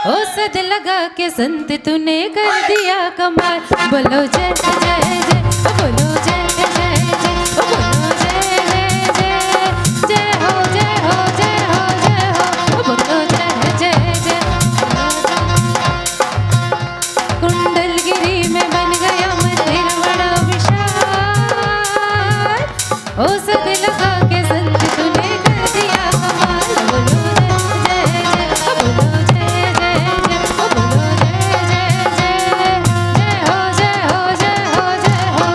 D: ओ सद लगा के संत तूने कर दिया कमाल। बोलो जय जय जय, ओ बोलो जय जय जय, ओ बोलो जय जय जय, जय हो जय हो जय हो जय हो, ओ बोलो जय जय जय। कुंडलगिरी में बन गया मंदिर बड़ा विशाल, ओ सद लगा के संत तूने कर दिया कमाल। बोलो जय जय जय, ओ बोलो जय जय जय, ओ बोलो जय जय जय, जय हो जय हो जय हो जय हो।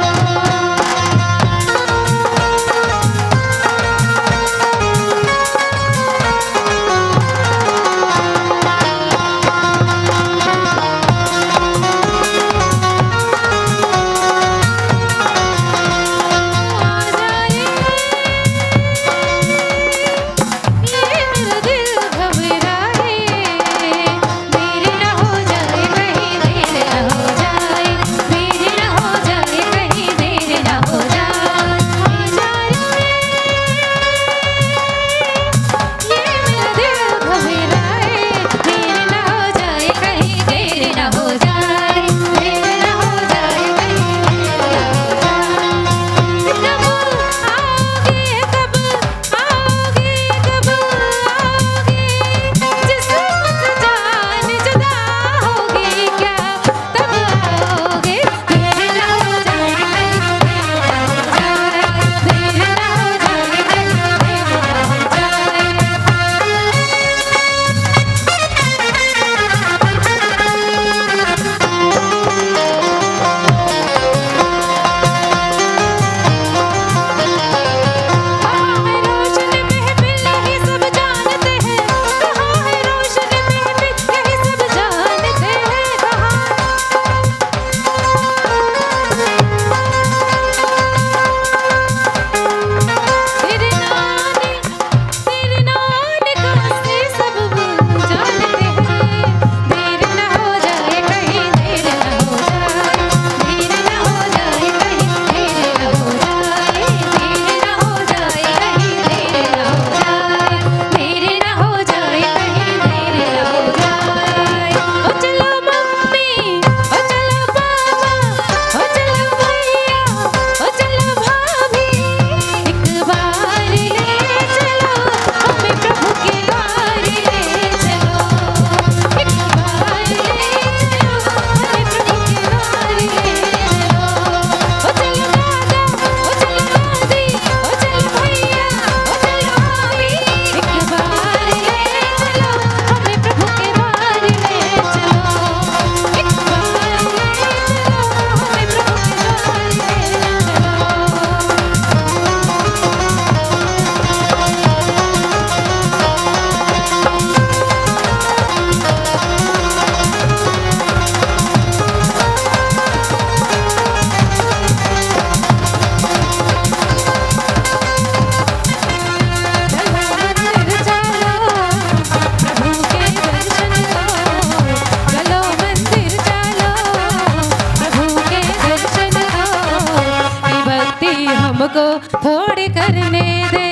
D: हमको थोड़ी करने दे।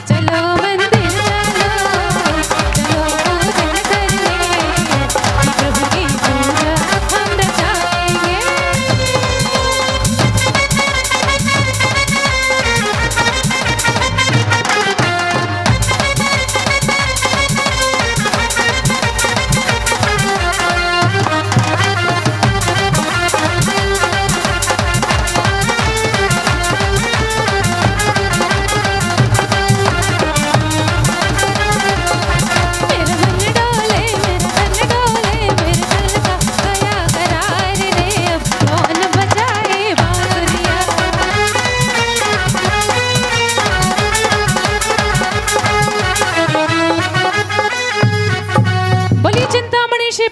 D: चलो मंदिर चलो, चलो पूजन करने, प्रभु की पूजा हम रचाएंगे।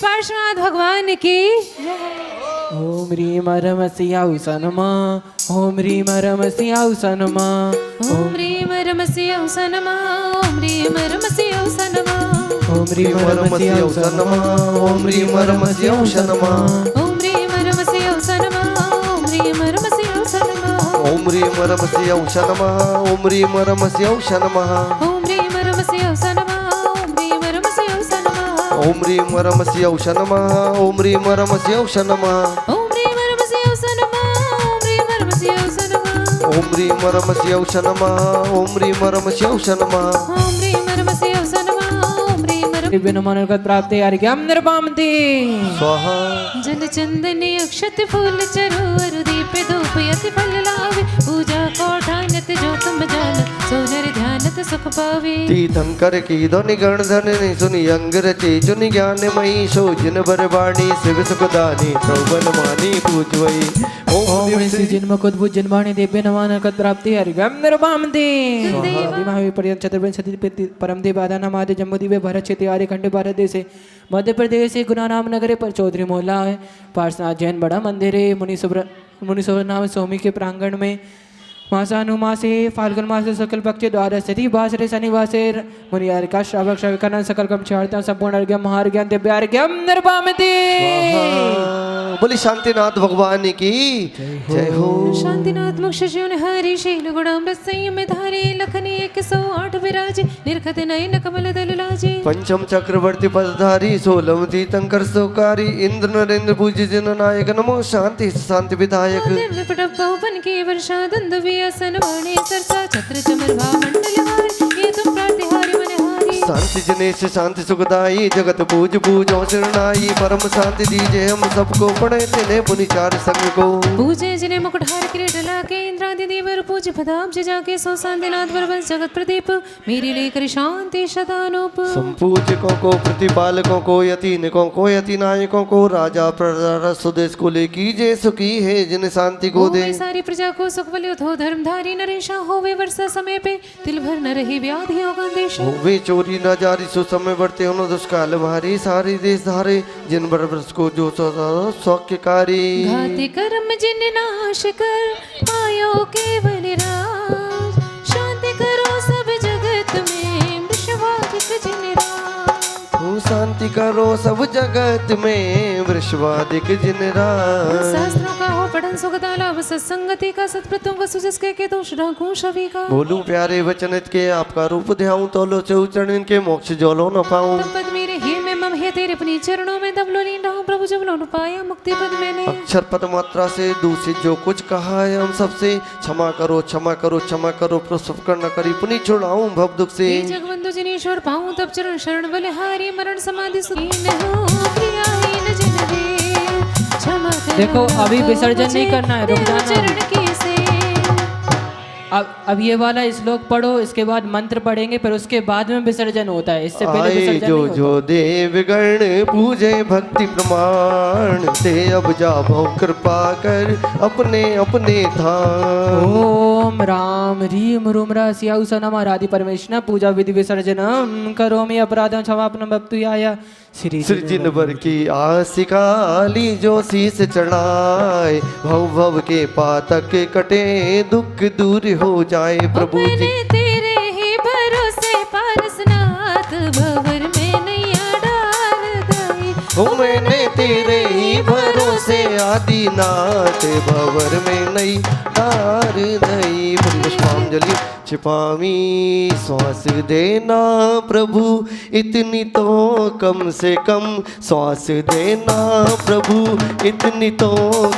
D: पार्श्वनाथ भगवान की
A: ओम ह्रीम रम सियाउ सनमा, ओम ह्रीम रम सियाउ सनमा,
D: ओम ह्रीम रम सियाउ सनमा, ओम ह्रीम रम सियाउ सनमा,
A: ओम ह्रीम रम सियाउ सनमा, ओम ह्रीम रम सियाउ सनमा,
D: ओम ह्रीम रम सियाउ सनमा, ओम ह्रीम रम सियाउ सनमा,
B: ओम ह्रीम रम सियाउ सनमा, ओम ह्रीम रम सियाउ सनमा,
D: ओम ह्रीम रम सियाउ सनमा, ओम ह्रीम रम सियाउ सनमा,
B: ओम ह्रीं वरमसि औष नमः ओम ह्रीं वरमसि औष नमः
D: ओम ह्रीं वरमसि औष नमः ओम ह्रीं वरमसि औष नमः
B: ओम ह्रीं वरमसि औष नमः ओम ह्रीं वरमसि औष नमः
D: ओम ह्रीं वरमसि औष नमः ओम ह्रीं वरमसि
A: दिव्य नमन प्राप्ति अर्घ्यम निर्वामति
B: स्वाहा
D: जल चंदन अक्षत फूल चरो अरु दीप धूप यति फल लावे पूजा कोठानत जो तुम जान सोनर ध्यानत सुख पावे
B: तीर्थंकर की ध्वनि गण धन सुनि अंग रचे चुनि ज्ञान मई सो जिन बर बाणी शिव सुखदानी प्रभुवन मानी पूजवई
A: ओम श्री जिन्मकुद्भुत जिन्वाणी दिव्य नमन प्राप्ति अर्घ्यम निर्वामति महावीर चतुर्विंशति परम देवादा नमादि जम्बूद्वीपे भरत क्षेत्र आर्य खंड भारत देश मध्य प्रदेश से गुनानाम नगरे पर चौधरी मोहल्ला है पार्श्वनाथ जैन बड़ा मंदिर है मुनि नाम स्वामी के प्रांगण में मासानुमासे फाल्गुन मासे सकल पक्ष द्वादशी भाषरे शनिवासे मुनियार का श्रावक श्राविकानंद सकल कम छाड़ता संपूर्ण अर्घ्यम महार्घ्यम दिव्य अर्घ्यम निर्वामति
B: बोली शांतिनाथ भगवान की जय हो
D: शांतिनाथ मुख शिशु हरि शील गुणामृत संयम धारे लखनी 108 विराजे निर्खत नयन कमल दल लाजे
B: पंचम चक्रवर्ती पदधारी सोलम तीर्थंकर सुकारी इंद्र नरेंद्र पूज्य जन नायक नमो शांति शांति विधायक
D: दिव्य पटप बहुपन के वर्षा दुंदुभी आसन वाणी सरसा छत्र चमर भामंडल हार ये तुम प्रातिहारी मनहारी
B: शांति जनेश शांति सुखदाई जगत पूज पूजो शरणाई परम शांति दीजे हम सबको पढ़े तिने पुनि चार संग को
D: पूजे जिन्हें मुकुटहार किरीट लाके इंद्रादि देवर पूज पदाब जाके सो शांतिनाथ बरबस जगत प्रदीप मेरे लेकर शांति सदानूप
B: संपूजकों को प्रतिपालकों को यतीनकों को यति नायकों को राजा प्रजा सुदेश को ले कीजे सुखी है जिन शांति को दे
D: सारी प्रजा को सुख बलित हो धर्मधारी नरेशा होवे वर्षा समय पे तिल भर न रही व्याधियों का देश
B: वे चोरी न जारी सो समय बढ़ते हो दुष्काल भारी सारी देश धारे जिन बरस को जो सौख्यकारी
D: घाति कर्म जिन नाश कर पायो केवल राज शांति करो सब जगत में वृषवाधिक जिन राज
B: शांति करो सब जगत में वृषवादिक जिन राज
D: शास्त्रों का हो पठन सुखदा लाभ सत्संगति का सत्प्रतों का सुजस के दोष ढाकूं सभी का
B: बोलूं प्यारे वचनित के आपका रूप ध्याऊं तो लो चरण के मोक्ष जोलो न पाऊं
D: तब पद मेरे हे मैं मम हे तेरे अपनी चरणों में दब लो लीन रहूं प्रभु जब लो न पाया मुक्ति पद मैंने
B: अक्षर पद मात्रा से दूषित जो कुछ कहा है हम सबसे क्षमा करो क्षमा करो क्षमा करो प्रसव करना करी पुनि छुड़ाऊं भव दुख से
D: हे जगवंदु जिनेश्वर पाऊं तब चरण शरण बलिहारी मरण समाधि सुखीन हो प्रियाहीन जिन रे क्षमा करो
A: देखो अभी विसर्जन नहीं करना है रुक जाना
D: चरण की से
A: अब ये वाला श्लोक पढ़ो इसके बाद मंत्र पढ़ेंगे फिर उसके बाद में विसर्जन होता है इससे पहले
B: आए
A: विसर्जन
B: जो
A: नहीं होता।
B: जो देवगण पूजे भक्ति प्रमाण ते अब जाभो कृपा कर अपने अपने धाम
A: ओम राम ह्रीम रूम सियाउ सनम आराधि परमेश्वर पूजा विधि विसर्जनम करोमि अपराधम क्षमापनम भक्तुयाय श्री
B: जिनवर की आसिकाली जो शीस चढ़ाए भव भव के पातक कटे दुख दूर हो जाए प्रभु जी
D: मैंने तेरे ही भरोसे पारसनाथ भवर में नैया डाल दई
B: मैंने तेरे ही भरोसे आदिनाथ भवर में नई डार दई पुष्पांजलि छिपावी श्वास देना प्रभु इतनी तो कम से कम श्वास देना प्रभु इतनी तो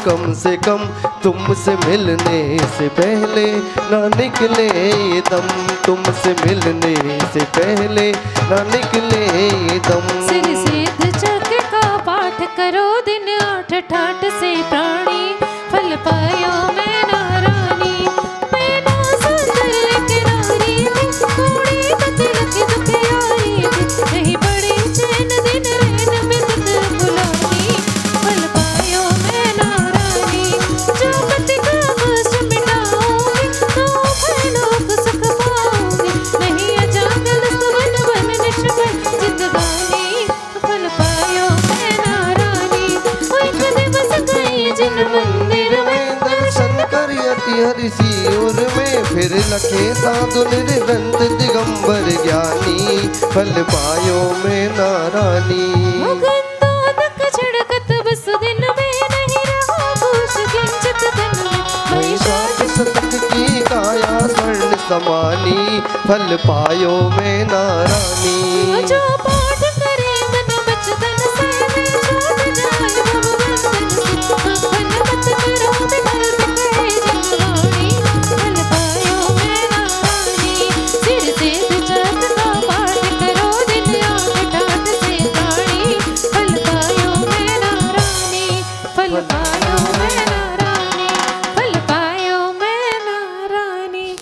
B: कम से कम तुमसे मिलने से पहले ना निकले ये दम तुमसे मिलने से पहले ना निकले ये दम
D: सिर सिद्ध जग का पाठ करो दिन 8 ठाट से प्राणी फल पायो मैं नारानी मैं ना सुंदर किनारी थोड़ी बदल के दुख आई नहीं बड़े चैन दिन रैन में तक बुलानी फल पायो मैं नारानी जो पति का कष्ट मिटाओगे तो लोग सुख पाओगे नहीं अजागल स्तवन बन निष्फल जिंदगानी फल पायो मैं नारानी एक दिवस गई जिन मंदिर में
B: दर्शन कर यति हरि सिर में फिर लखे साधु निरंत दिगंबर ज्ञानी फल पायो में नारानी
D: गंदोदक झड़कत बस दिन में नहीं रहा खुश किंचित दिन में
B: महिषास सतत की काया स्वर्ण समानी फल पायो में नारानी
D: जो पाठ करे मन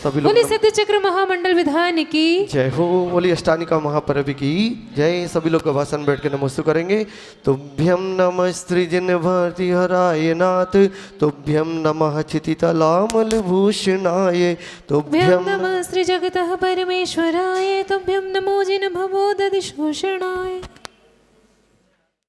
B: सभी लोग
D: बोली सिद्ध चक्र महामंडल विधान की
B: जय हो। बोली अष्टानिका महापर्व की जय। सभी लोग भाषण बैठ के नमस्ते करेंगे। तुभ्यम नमः सृजन भारती हराय नाथ, तुभ्यम नमः चितितलामल भूषणाय,
D: तुभ्यं
B: तुभ्यम
D: नमः श्री जगतः परमेश्वराय, तुभ्यं नमो जिन भवो दधि शोषणाय।